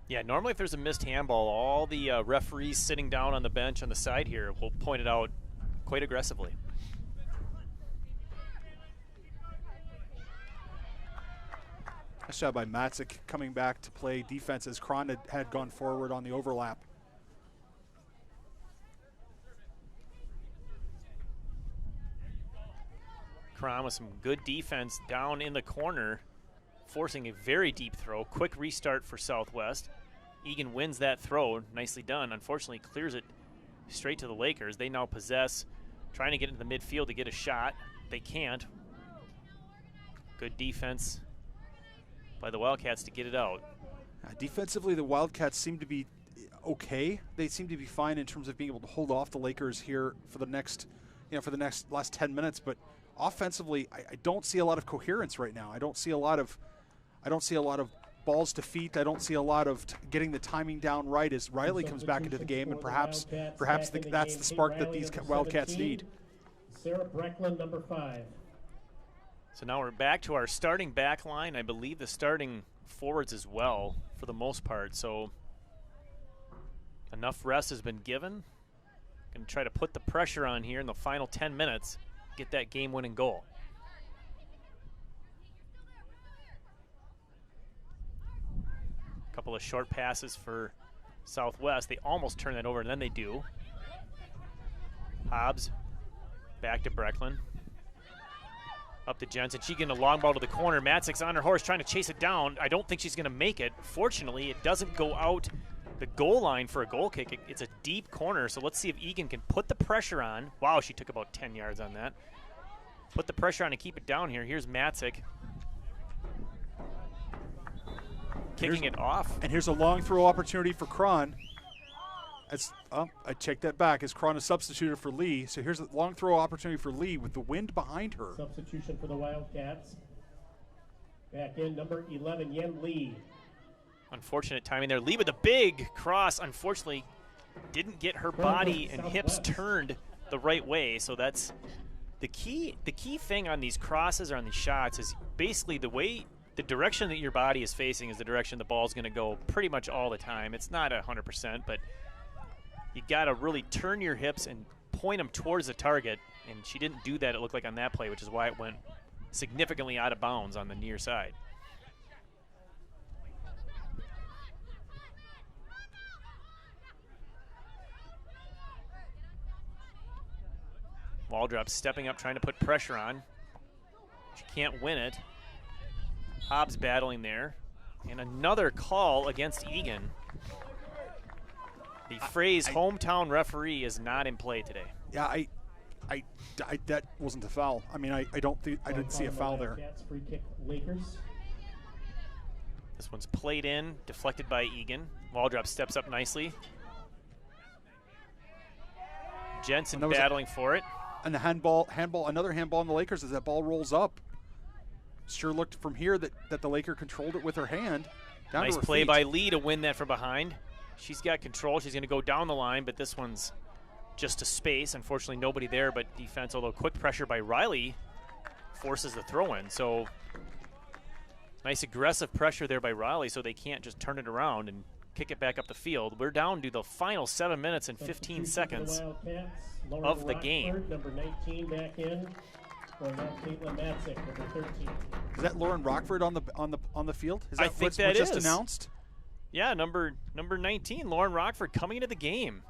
Yeah, normally if there's a missed handball, all the referees sitting down on the bench on the side here will point it out quite aggressively. Nice job by Matzik coming back to play defense as Kron had gone forward on the overlap. Kron with some good defense down in the corner, forcing a very deep throw. Quick restart for Southwest. Eagan wins that throw. Nicely done. Unfortunately, clears it straight to the Lakers. They now possess, trying to get into the midfield to get a shot. They can't. Good defense by the Wildcats to get it out. Defensively, the Wildcats seem to be okay. They seem to be fine in terms of being able to hold off the Lakers here for the next, last 10 minutes. But offensively, I don't see a lot of coherence right now. I don't see a lot of balls to feet. I don't see a lot of getting the timing down right as Riley comes back into the game, and perhaps that's the spark that these Wildcats need. Sarah Brecklin, number 5. So now we're back to our starting back line. I believe the starting forwards as well for the most part. So enough rest has been given. Going to try to put the pressure on here in the final 10 minutes, get that game-winning goal. A couple of short passes for Southwest. They almost turn that over, and then they do. Hobbs back to Brecklin. Up to Jensen. She getting a long ball to the corner. Matzik's on her horse trying to chase it down. I don't think she's going to make it. Fortunately, it doesn't go out the goal line for a goal kick. It's a deep corner, so let's see if Eagan can put the pressure on. Wow, she took about 10 yards on that. Put the pressure on and keep it down here. Here's Matzik. Kicking it off. And here's a long throw opportunity for Kron. I checked that back as Kron is substituted for Lee. So here's a long throw opportunity for Lee with the wind behind her. Substitution for the Wildcats. Back in, number 11, Yen Lee. Unfortunate timing there. Lee with a big cross. Unfortunately, didn't get her body and hips turned the right way. So that's the key. The key thing on these crosses or on these shots is basically the direction that your body is facing is the direction the ball is going to go pretty much all the time. It's not 100%, but you got to really turn your hips and point them towards the target, and she didn't do that, it looked like, on that play, which is why it went significantly out of bounds on the near side. Waldrop stepping up, trying to put pressure on. She can't win it. Hobbs battling there. And another call against Eagan. The phrase hometown referee is not in play today. Yeah, I that wasn't a foul. I mean, I didn't see a foul there. Free kick, Lakers. This one's played in, deflected by Eagan. Waldrop steps up nicely. Jensen battling for it. And the handball, another handball on the Lakers as that ball rolls up. Sure looked from here that the Laker controlled it with her hand. Nice play by Lee to win that from behind. She's got control. She's going to go down the line, but this one's just a space. Unfortunately, nobody there, but defense, although quick pressure by Riley forces the throw-in. So nice aggressive pressure there by Riley so they can't just turn it around and kick it back up the field. We're down to the final 7 minutes and 15 seconds of the game. Number 19 back in. Or Caitlin Matzik, number 13. Is that Lauren Rockford on the field? I think that is just announced. Yeah, number 19, Lauren Rockford, coming into the game.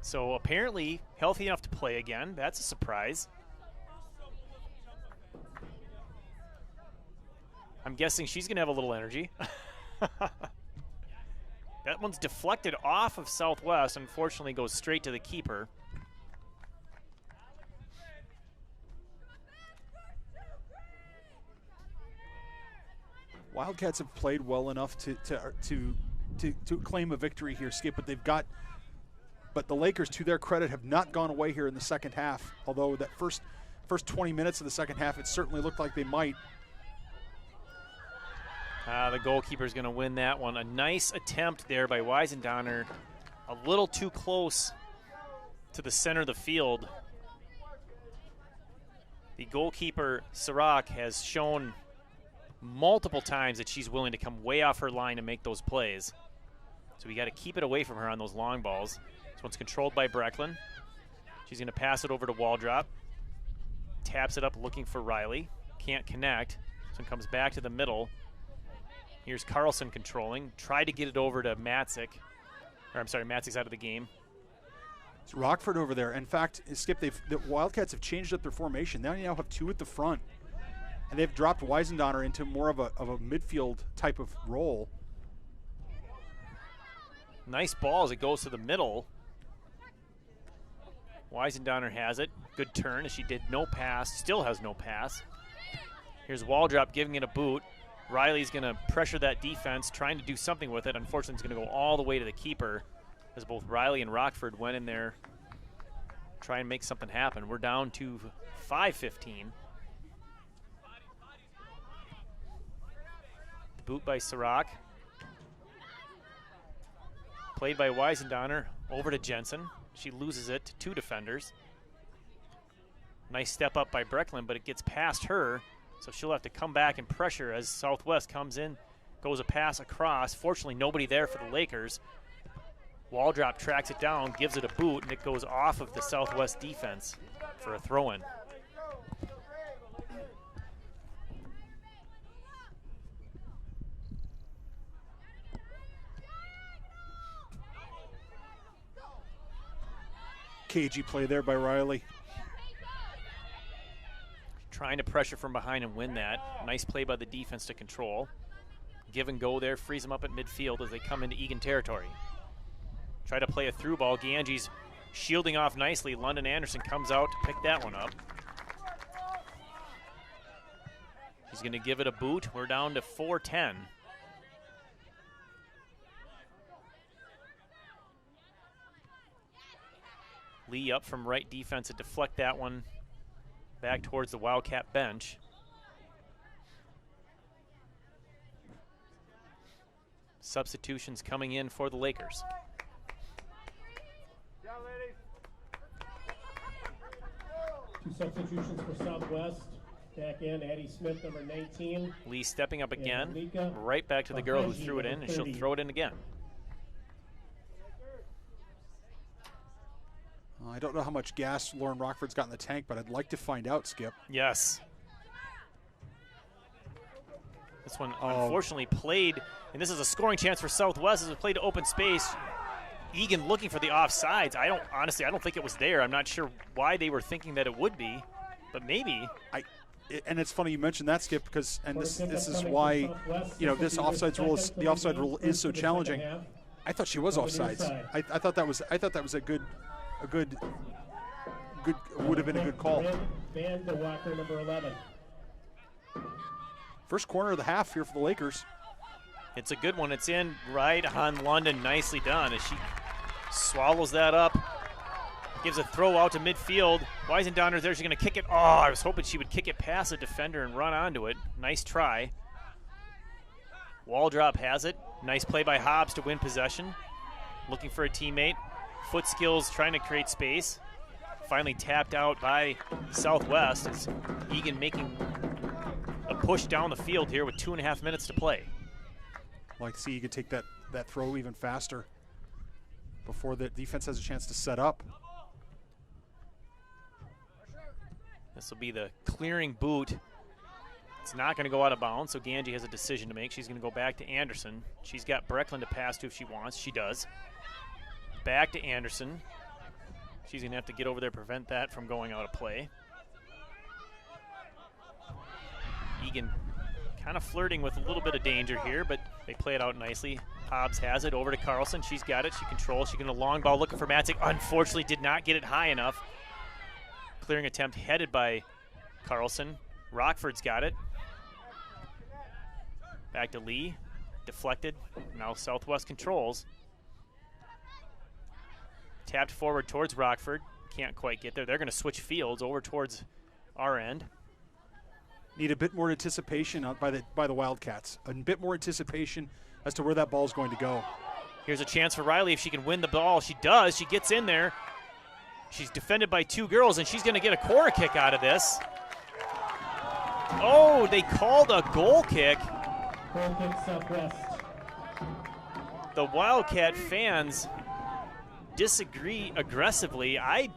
So apparently healthy enough to play again. That's a surprise. I'm guessing she's going to have a little energy. That one's deflected off of Southwest. Unfortunately, goes straight to the keeper. Wildcats have played well enough to claim a victory here, Skip, but the Lakers, to their credit, have not gone away here in the second half. Although that first 20 minutes of the second half, it certainly looked like they might. The goalkeeper's going to win that one. A nice attempt there by Weisendoner. A little too close to the center of the field. The goalkeeper, Sirac, has shown multiple times that she's willing to come way off her line and make those plays. So we got to keep it away from her on those long balls. This one's controlled by Brecklin. She's going to pass it over to Waldrop. Taps it up looking for Riley. Can't connect. This one comes back to the middle. Here's Carlson controlling. Tried to get it over to Matzik. Or I'm sorry, Matzik's out of the game. It's Rockford over there. In fact, Skip, the Wildcats have changed up their formation. They now have two at the front. And they've dropped Weisendoner into more of a midfield type of role. Nice ball as it goes to the middle. Weisendoner has it. Good turn as she did no pass. Still has no pass. Here's Waldrop giving it a boot. Riley's going to pressure that defense, trying to do something with it. Unfortunately, it's going to go all the way to the keeper as both Riley and Rockford went in there try and make something happen. We're down to 5:15. The boot by Sirac. Played by Weisendoner over to Jensen. She loses it to two defenders. Nice step up by Brecklin, but it gets past her. So she'll have to come back and pressure as Southwest comes in, goes a pass across. Fortunately, nobody there for the Lakers. Waldrop tracks it down, gives it a boot, and it goes off of the Southwest defense for a throw-in. Cagey play there by Riley. Trying to pressure from behind and win that. Nice play by the defense to control. Give and go there, frees them up at midfield as they come into Eagan territory. Try to play a through ball. Ganji's shielding off nicely. London Anderson comes out to pick that one up. He's going to give it a boot. We're down to 4:10. Lee up from right defense to deflect that one back towards the Wildcat bench. Substitutions coming in for the Lakers. Two substitutions for Southwest. Back in, Addie Smith, number 19. Lee stepping up again. Lika Right back to the girl who threw it in, and she'll throw it in again. I don't know how much gas Lauren Rockford's got in the tank, but I'd like to find out, Skip. Yes. This one unfortunately played, and this is a scoring chance for Southwest as it played to open space. Eagan looking for the offsides. Honestly, I don't think it was there. I'm not sure why they were thinking that it would be, but maybe. And it's funny you mentioned that, Skip, because this is why this the offside rule is so challenging. I thought she was offsides. I thought that was a good would have been a good call. Van de Walker, number 11. First corner of the half here for the Lakers. It's a good one. It's in right on London. Nicely done as she swallows that up. Gives a throw out to midfield. Weisendoner there. She's going to kick it. Oh, I was hoping she would kick it past the defender and run onto it. Nice try. Waldrop has it. Nice play by Hobbs to win possession. Looking for a teammate. Foot skills trying to create space. Finally tapped out by Southwest as Eagan making a push down the field here with 2.5 minutes to play. Like to see you could take that throw even faster before the defense has a chance to set up. This will be the clearing boot. It's not going to go out of bounds, so Ganji has a decision to make. She's going to go back to Anderson. She's got Brecklin to pass to if she wants. She does. Back to Anderson. She's going to have to get over there, prevent that from going out of play. Eagan kind of flirting with a little bit of danger here, but they play it out nicely. Hobbs has it over to Carlson. She's got it. She controls. She's going to long ball looking for Matzek. Unfortunately, did not get it high enough. Clearing attempt headed by Carlson. Rockford's got it. Back to Lee. Deflected. Now Southwest controls. Tapped forward towards Rockford. Can't quite get there. They're going to switch fields over towards our end. Need a bit more anticipation by the Wildcats. A bit more anticipation as to where that ball's going to go. Here's a chance for Riley if she can win the ball. She does. She gets in there. She's defended by 2 girls, and she's going to get a corner kick out of this. Oh, they called a goal kick. Goal kick Southwest. The Wildcat fans disagree aggressively. I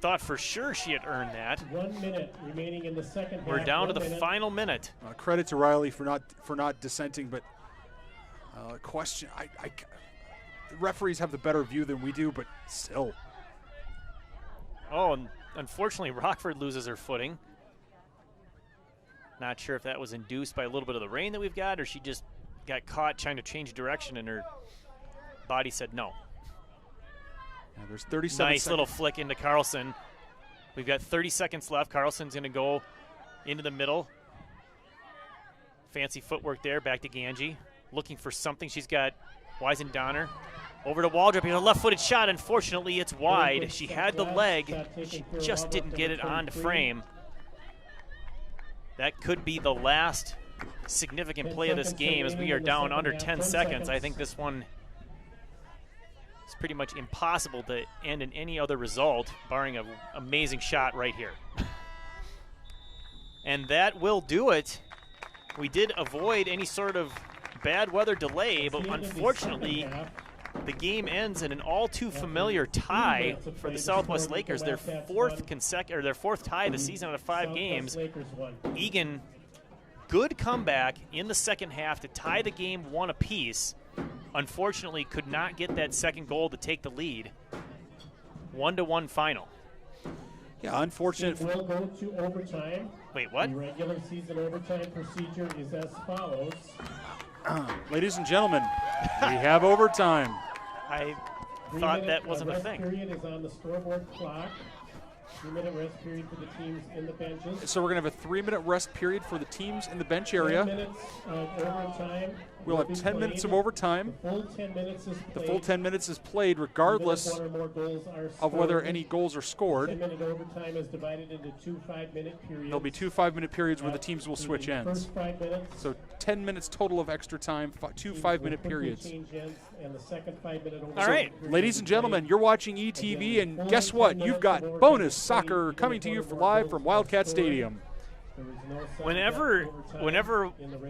thought for sure she had earned that. 1 minute remaining in the second half. We're down to the final minute. Credit to Riley for not dissenting, but question. The referees have the better view than we do, but still. Oh, and unfortunately, Rockford loses her footing. Not sure if that was induced by a little bit of the rain that we've got, or she just got caught trying to change direction and her body said no. Yeah, there's 37 nice seconds. Little flick into Carlson. We've got 30 seconds left. Carlson's going to go into the middle. Fancy footwork there. Back to Ganji. Looking for something. She's got Weisendonner. Over to Waldrop. Here's a left-footed shot. Unfortunately, it's wide. She had the leg. She just didn't get it onto frame. That could be the last significant play of this game as we are down under 10 seconds. I think this one is pretty much impossible to end in any other result, barring an amazing shot right here. And that will do it. We did avoid any sort of bad weather delay, but unfortunately, the game ends in an all-too-familiar tie for the Southwest Lakers, their fourth tie of the season out of 5 games. Eagan, good comeback in the second half to tie the game 1 apiece. Unfortunately, could not get that second goal to take the lead. 1-1 final. Yeah, unfortunate. It will go to overtime. Wait, what? The regular season overtime procedure is as follows. Ladies and gentlemen, we have overtime. I thought that wasn't a rest thing. Period is on the scoreboard clock. 3-minute rest period for the teams in the benches. So we're going to have a 3-minute rest period for the teams in the bench 10 area. minutes of overtime. We'll have 10 minutes of overtime. The full 10 minutes is played. The full 10 minutes is played regardless Even if 1 or more goals are of whether scored. any goals are scored. 10-minute overtime is divided into 2 5-minute periods. There'll be 2 5-minute periods where the teams will switch The ends. First 5 minutes. So 10 minutes total of extra time, 2 5-minute periods. Change ends, and the second 5-minute overtime. All right. Ladies and gentlemen, you're watching ETV, and guess what? You've got bonus soccer coming to you live from Wildcat Stadium. Whenever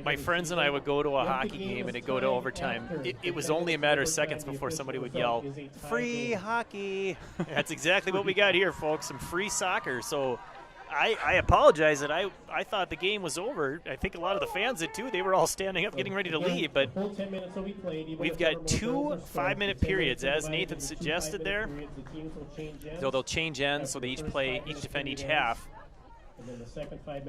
my friends and I would go to a hockey game and it'd go to overtime, it was only a matter of seconds before somebody would yell, "Free hockey!" That's exactly what we got here, folks, some free soccer. So I apologize that I thought the game was over. I think a lot of the fans did too. They were all standing up getting ready to leave, but we've got 2 5-minute periods, as Nathan suggested there. So they'll change ends, so they each defend each half.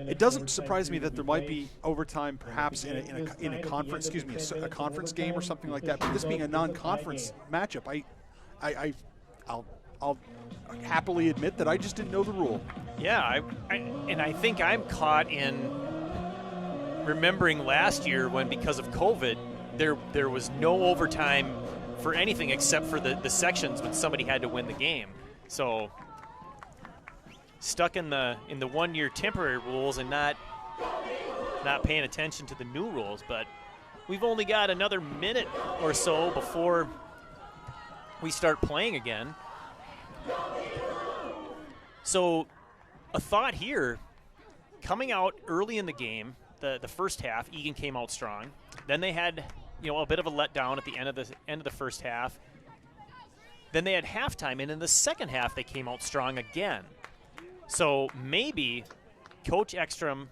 It doesn't surprise me that there might be overtime, perhaps in a conference. Excuse me, a conference game or something like that. But this being a non-conference matchup, I'll happily admit that I just didn't know the rule. Yeah, I think I'm caught in remembering last year when, because of COVID, there was no overtime for anything except for the sections when somebody had to win the game. So stuck in the 1-year temporary rules and not paying attention to the new rules. But we've only got another minute or so before we start playing again. So a thought here, coming out early in the game, the first half, Eagan came out strong. Then they had a bit of a letdown at the end of the first half. Then they had halftime, and in the second half they came out strong again. So maybe Coach Ekstrom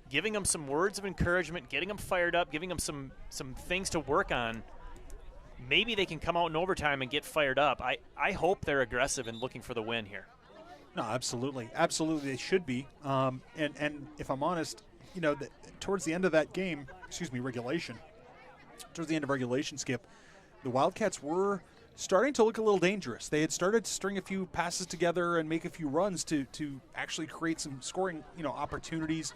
giving them some words of encouragement, getting them fired up, giving them some things to work on. Maybe they can come out in overtime and get fired up. I hope they're aggressive and looking for the win here. No, absolutely. Absolutely, they should be. And if I'm honest, towards the end of that game, regulation, towards the end of regulation, Skip, the Wildcats were starting to look a little dangerous. They had started to string a few passes together and make a few runs to actually create some scoring, opportunities.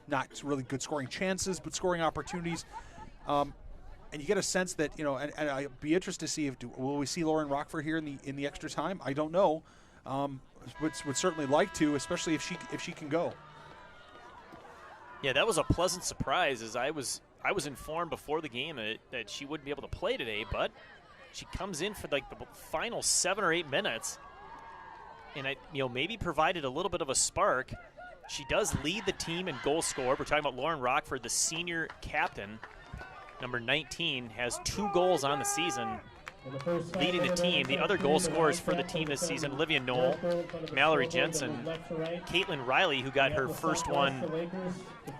Not really good scoring chances, but scoring opportunities. And you get a sense that, and I'd be interested to see will we see Lauren Rockford here in the extra time? I don't know. Would certainly like to, especially if she can go. Yeah, that was a pleasant surprise, as I was informed before the game that she wouldn't be able to play today, but she comes in for like the final 7 or 8 minutes, and maybe provided a little bit of a spark. She does lead the team in goal score. We're talking about Lauren Rockford, the senior captain, number 19, has 2 goals on the season, leading the team. The other goal scorers for the team this season: Olivia Knoll, Mallory Jensen, Caitlin Riley, who got her first one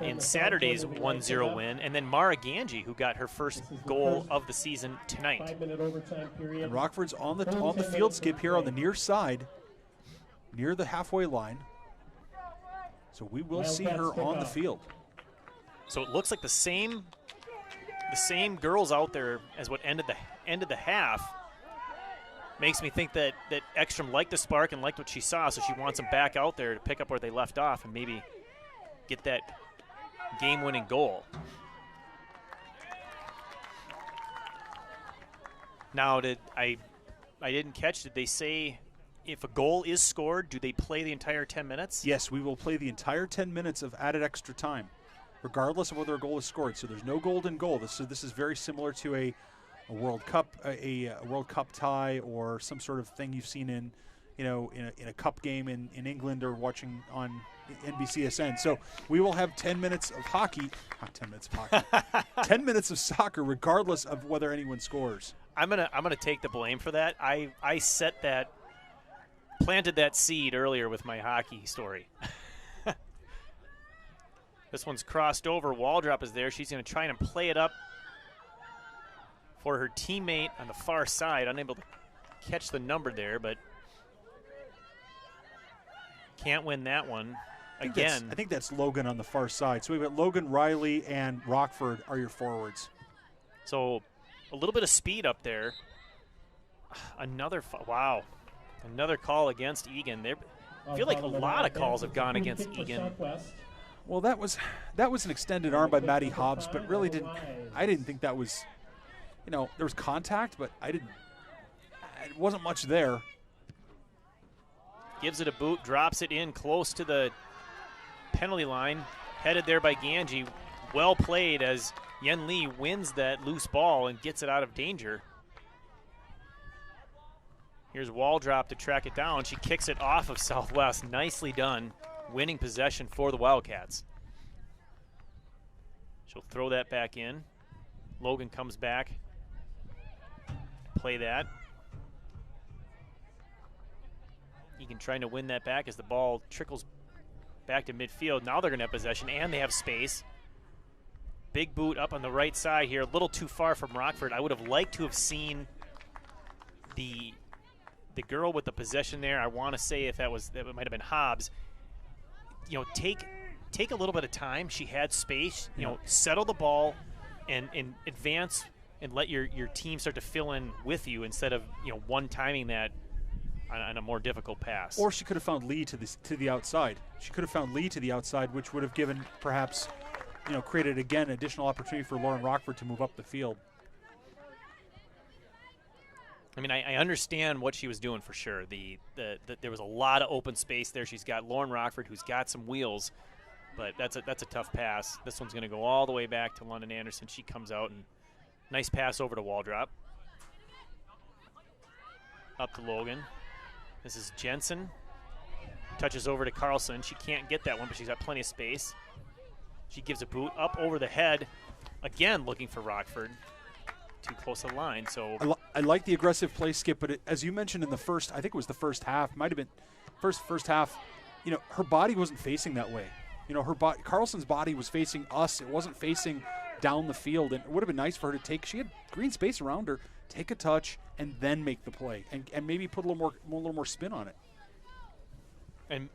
in Saturday's 1-0 win, and then Mara Ganji, who got her first goal of the season tonight. And Rockford's on the field, Skip, here on the near side, near the halfway line. So we will see her on the field. So it looks like the same girls out there as what ended the half. Makes me think that Ekstrom liked the spark and liked what she saw, so she wants them back out there to pick up where they left off and maybe get that game-winning goal. Now, I didn't catch, did they say if a goal is scored, do they play the entire 10 minutes? Yes, we will play the entire 10 minutes of added extra time, regardless of whether a goal is scored. So there's no golden goal. This is very similar to a World Cup, a World Cup tie, or some sort of thing you've seen in a cup game in England or watching on NBCSN. So we will have 10 minutes of hockey, not 10 minutes of hockey, 10 minutes of soccer, regardless of whether anyone scores. I'm gonna take the blame for that. I planted that seed earlier with my hockey story. This one's crossed over. Waldrop is there. She's going to try and play it up for her teammate on the far side. Unable to catch the number there, but can't win that one. Again, I think that's Logan on the far side. So we've got Logan, Riley, and Rockford are your forwards. So a little bit of speed up there. Another call against Eagan. I feel like a lot of calls have gone against Eagan. Well, that was an extended arm by Maddie Hobbs, but really I didn't think that was, there was contact, but it wasn't much there. Gives it a boot, drops it in close to the penalty line, headed there by Ganji. Well played as Yen Lee wins that loose ball and gets it out of danger. Here's Waldrop to track it down. She kicks it off of Southwest. Nicely done. Winning possession for the Wildcats. She'll throw that back in. Logan comes back. Play that. Eagan trying to win that back as the ball trickles back to midfield. Now they're going to have possession, and they have space. Big boot up on the right side here. A little too far from Rockford. I would have liked to have seen the girl with the possession there. I want to say that might have been Hobbs. Take a little bit of time. She had space. Settle the ball and advance and let your team start to fill in with you instead of one timing that on a more difficult pass. Or she could have found Lee to the outside. She could have found Lee to the outside, which would have given perhaps created again additional opportunity for Lauren Rockford to move up the field. I mean, I understand what she was doing for sure. There was a lot of open space there. She's got Lauren Rockford, who's got some wheels, but that's a tough pass. This one's going to go all the way back to London Anderson. She comes out, and nice pass over to Waldrop. Up to Logan. This is Jensen. Touches over to Carlson. She can't get that one, but she's got plenty of space. She gives a boot up over the head. Again, looking for Rockford. Too close to the line. So I like the aggressive play, Skip, but as you mentioned in the first, I think it was the first half, might have been first half, her body wasn't facing that way. Carlson's body was facing us. It wasn't facing down the field, and it would have been nice for her to she had green space around her, take a touch, and then make the play, and maybe put a little more spin on it.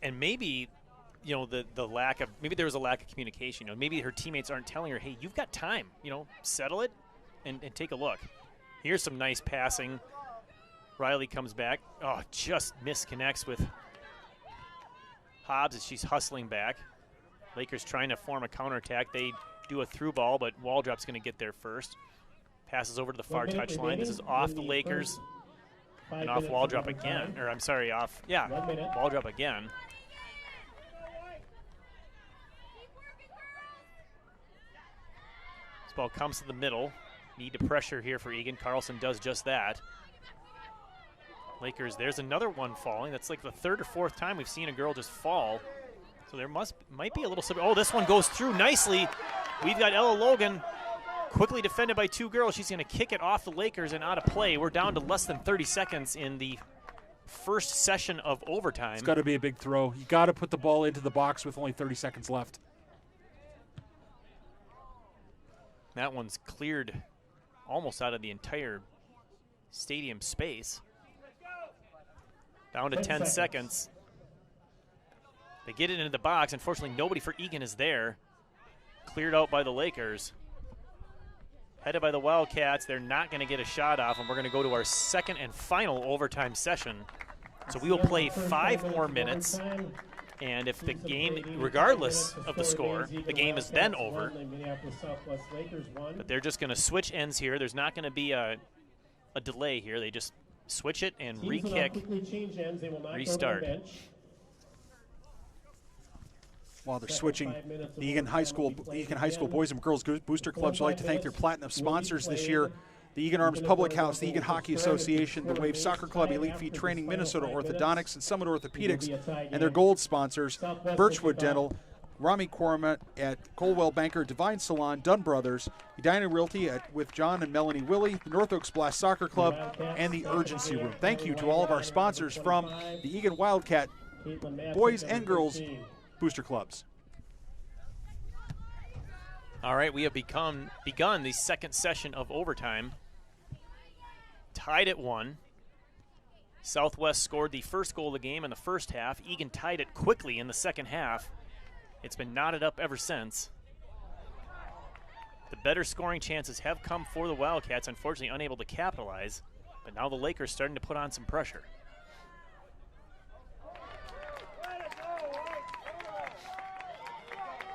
And maybe you know, the lack of, maybe there was a lack of communication. You know, maybe her teammates aren't telling her, hey, you've got time. You know, settle it and take a look. Here's some nice passing. Riley comes back. Oh, just misconnects with Hobbs as she's hustling back. Lakers trying to form a counterattack. They do a through ball, but Waldrop's going to get there first. Passes over to the far touchline. This is off the Lakers and off Waldrop again. Or I'm sorry, off, yeah, Waldrop again. This ball comes to the middle. Need to pressure here for Eagan. Carlson does just that. Lakers, there's another one falling. That's like the third or fourth time we've seen a girl just fall. So there might be a little, oh, this one goes through nicely. We've got Ella Logan quickly defended by two girls. She's going to kick it off the Lakers and out of play. We're down to less than 30 seconds in the first session of overtime. It's got to be a big throw. You got to put the ball into the box with only 30 seconds left. That one's cleared almost out of the entire stadium space. Down to 10 seconds. They get it into the box. Unfortunately, nobody for Eagan is there. Cleared out by the Lakers. Headed by the Wildcats. They're not going to get a shot off, and we're going to go to our second and final overtime session. So we will play 5 more minutes. And if the game, regardless of the score, the game is then over. But they're just going to switch ends here. There's not going to be a delay here. They just switch it and re-kick, restart. While they're switching, the Eagan High School Boys and Girls Booster Clubs would like to thank their platinum sponsors this year: the Eagan Arms Public House, the Eagan Hockey Association, the Wave Soccer Club, Elite Feet Training, Minnesota Orthodontics, and Summit Orthopedics, and their gold sponsors: Birchwood Dental, Rami Cormat at Colwell Banker, Divine Salon, Dunn Brothers, Edina Realty with John and Melanie Willie, the North Oaks Blast Soccer Club, and the Urgency Room. Thank you to all of our sponsors from the Eagan Wildcat Boys and Girls Booster Clubs. All right, we have begun the second session of overtime. Tied at 1. Southwest scored the first goal of the game in the first half. Eagan tied it quickly in the second half. It's been knotted up ever since. The better scoring chances have come for the Wildcats, unfortunately unable to capitalize. But now the Lakers starting to put on some pressure.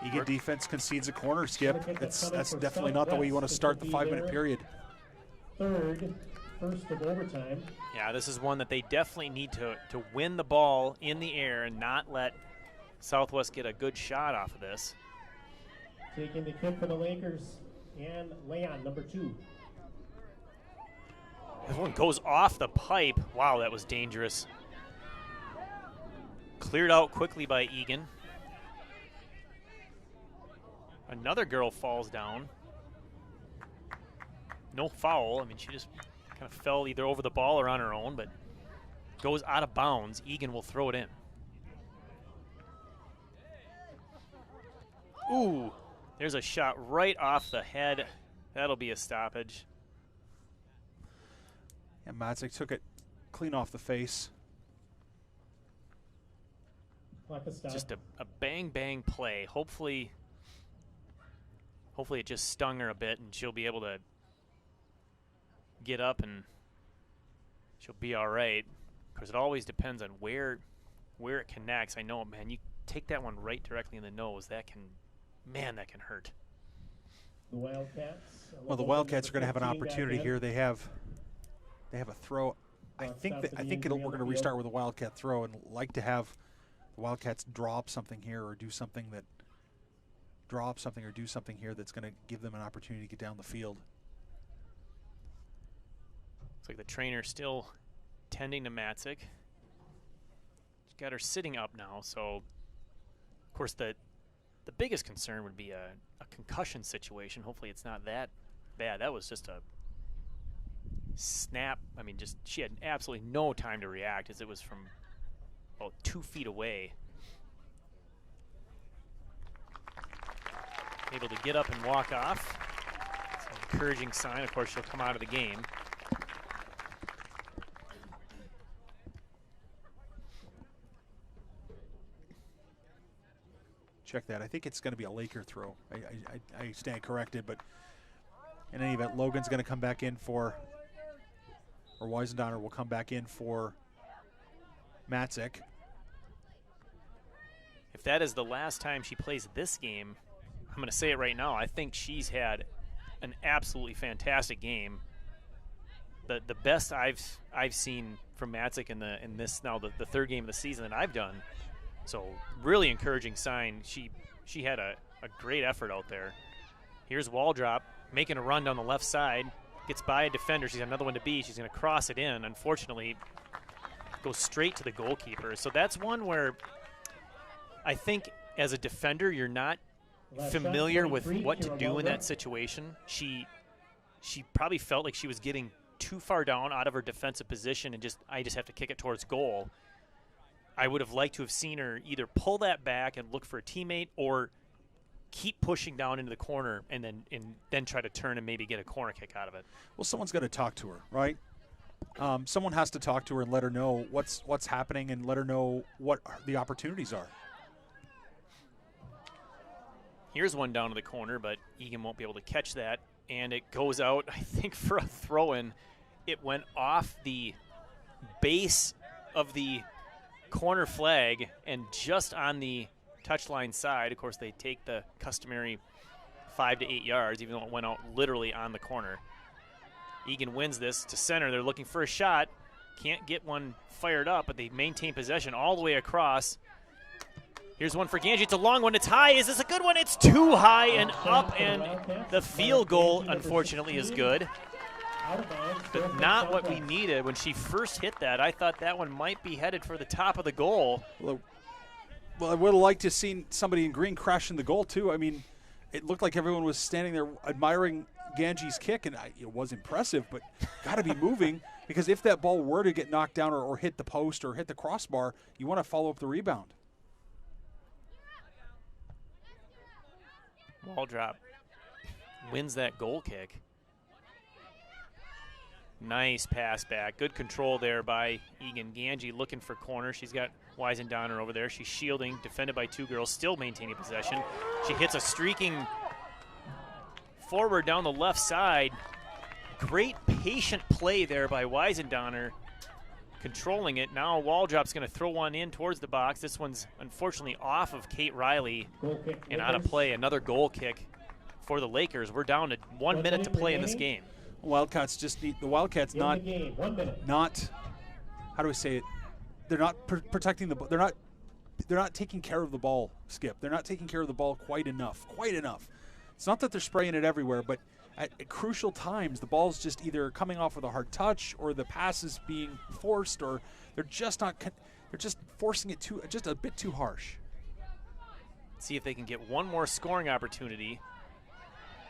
Eagan defense concedes a corner, Skip. That's definitely not the way you want to start the 5-minute period. First of overtime. Yeah, this is one that they definitely need to win the ball in the air and not let Southwest get a good shot off of this. Taking the kick for the Lakers, and Leon, number 2. This one goes off the pipe. Wow, that was dangerous. Cleared out quickly by Eagan. Another girl falls down. No foul. I mean, she just kind of fell either over the ball or on her own, but goes out of bounds. Eagan will throw it in. Ooh, there's a shot right off the head. That'll be a stoppage. And Matzik took it clean off the face. Just a bang play. Hopefully it just stung her a bit and she'll be able to get up and she'll be all right. Because it always depends on where it connects. I know, man, you take that one right directly in the nose, that can hurt. The Wildcats. Well, the Wildcats are going to have an opportunity here. They have a throw. I think we're going to restart with a Wildcat throw, and like to have the Wildcats draw up something here or do something here that's going to give them an opportunity to get down the field. Looks like the trainer still tending to Matzik. She's got her sitting up now, so of course the biggest concern would be a concussion situation. Hopefully it's not that bad. That was just a snap. I mean, just she had absolutely no time to react as it was from about 2 feet away. Able to get up and walk off. It's an encouraging sign. Of course, she'll come out of the game. check that. I think it's going to be a Laker throw. I stand corrected, but in any event, Logan's going to come back in for, or Weisendonner will come back in for Matzik. If that is the last time she plays this game, I'm going to say it right now, I think she's had an absolutely fantastic game. The best I've seen from Matzik in this now the third game of the season that I've done. So really encouraging sign. She had a great effort out there. Here's Waldrop making a run down the left side. Gets by a defender. She's got another one to beat. She's going to cross it in. Unfortunately, goes straight to the goalkeeper. So that's one where I think as a defender you're not familiar with what to do in that situation. She probably felt like she was getting too far down out of her defensive position and I just have to kick it towards goal. I would have liked to have seen her either pull that back and look for a teammate or keep pushing down into the corner and then try to turn and maybe get a corner kick out of it. Well, someone's got to talk to her, right? Someone has to talk to her and let her know what's happening and let her know what the opportunities are. Here's one down to the corner, but Eagan won't be able to catch that. And it goes out, I think, for a throw-in. It went off the base of the corner flag and just on the touchline side. Of course, they take the customary 5 to 8 yards, even though it went out literally on the corner. Eagan wins this to center. They're looking for a shot. Can't get one fired up, but they maintain possession all the way across. Here's one for Ganji. It's a long one. It's high. Is this a good one? It's too high and up, and the field goal, unfortunately, is good. But not what we needed. When she first hit that, I thought that one might be headed for the top of the goal. Well, I would have liked to have seen somebody in green crash in the goal, too. I mean, it looked like everyone was standing there admiring Ganji's kick, and it was impressive, but got to be moving because if that ball were to get knocked down or hit the post or hit the crossbar, you want to follow up the rebound. Waldrop wins that goal kick. Nice pass back. Good control there by Eagan. Ganji looking for corner. She's got Weisendonner over there. She's shielding, defended by two girls, still maintaining possession. She hits a streaking forward down the left side. Great patient play there by Weisendonner, controlling it. Now Waldrop's going to throw one in towards the box. This one's unfortunately off of Kate Riley and out of play. Another goal kick for the Lakers. We're down to 1 minute to play in this game. Wildcats just need the Wildcats not how do we say it? They're not protecting the. They're not taking care of the ball, Skip. They're not taking care of the ball quite enough. It's not that they're spraying it everywhere, but at crucial times, the ball's just either coming off with a hard touch or the pass is being forced, or they're just not. They're just forcing it just a bit too harsh. See if they can get one more scoring opportunity.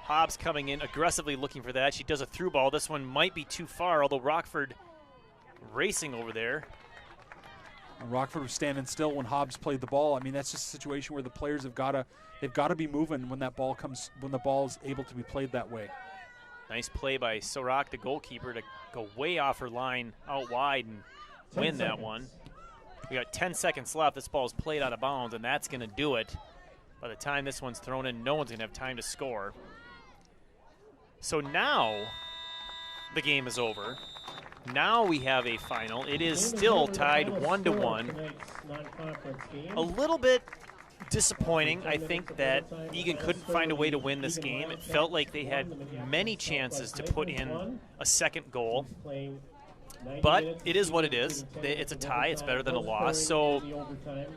Hobbs coming in aggressively looking for that. She does a through ball. This one might be too far, although Rockford racing over there. And Rockford was standing still when Hobbs played the ball. I mean, that's just a situation where the players have got to be moving when that ball comes, when the ball is able to be played that way. Nice play by Sorak, the goalkeeper, to go way off her line out wide and win that one. We got 10 seconds left. This ball is played out of bounds, and that's going to do it. By the time this one's thrown in, no one's going to have time to score. So now the game is over. Now we have a final. It is still tied 1-1. A little bit disappointing, I think, that Eagan couldn't find a way to win this game. It felt like they had many chances to put in a second goal. But it is what it is. It's a tie. It's better than a loss. So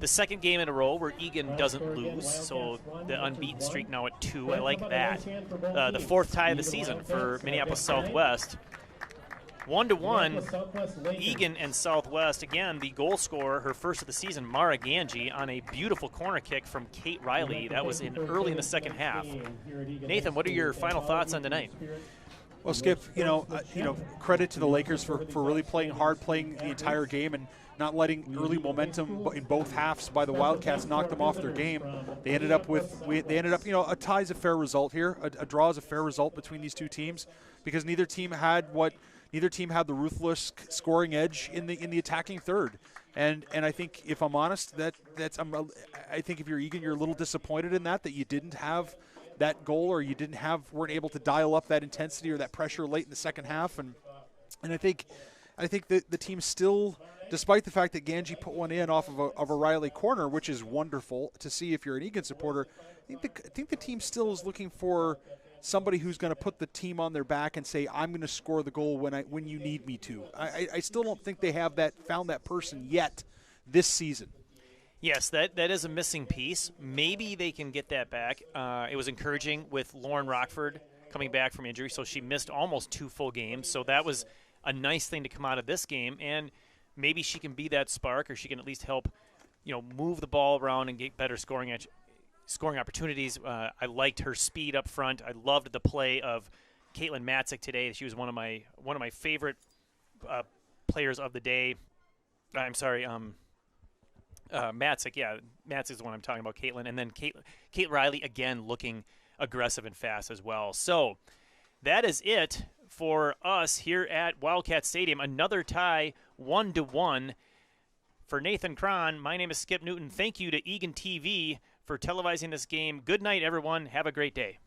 the second game in a row where Eagan doesn't lose, so the unbeaten streak now at 2. I like that. The fourth tie of the season for Minneapolis Southwest. 1-1, Eagan and Southwest. Again, the goal scorer, her first of the season, Mara Ganji, on a beautiful corner kick from Kate Riley. That was early in the second half. Nathan, what are your final thoughts on tonight? Well, Skip, credit to the Lakers for really playing hard, playing the entire game, and not letting early momentum in both halves by the Wildcats knock them off their game. They ended up a tie is a fair result here. A draw is a fair result between these two teams because neither team had what neither team had the ruthless scoring edge in the attacking third. And I think, if I'm honest, I think if you're Eagan, you're a little disappointed in that you didn't have that goal, or you weren't able to dial up that intensity or that pressure late in the second half. And I think that the team still, despite the fact that Ganji put one in off of a Riley corner, which is wonderful to see if you're an Eagan supporter, I think the team still is looking for somebody who's going to put the team on their back and say, I'm going to score the goal when you need me to. I still don't think they have found that person yet this season. Yes, that is a missing piece. Maybe they can get that back. It was encouraging with Lauren Rockford coming back from injury, so she missed almost 2 full games. So that was a nice thing to come out of this game, and maybe she can be that spark, or she can at least help, move the ball around and get better scoring opportunities. I liked her speed up front. I loved the play of Caitlin Matzik today. She was one of my favorite players of the day. I'm sorry, Matzik. Yeah, Matzik is the one I'm talking about, Caitlin. And then Kate Riley, again, looking aggressive and fast as well. So that is it for us here at Wildcat Stadium. Another tie, 1-1. For Nathan Cron, my name is Skip Newton. Thank you to Eagan TV for televising this game. Good night, everyone. Have a great day.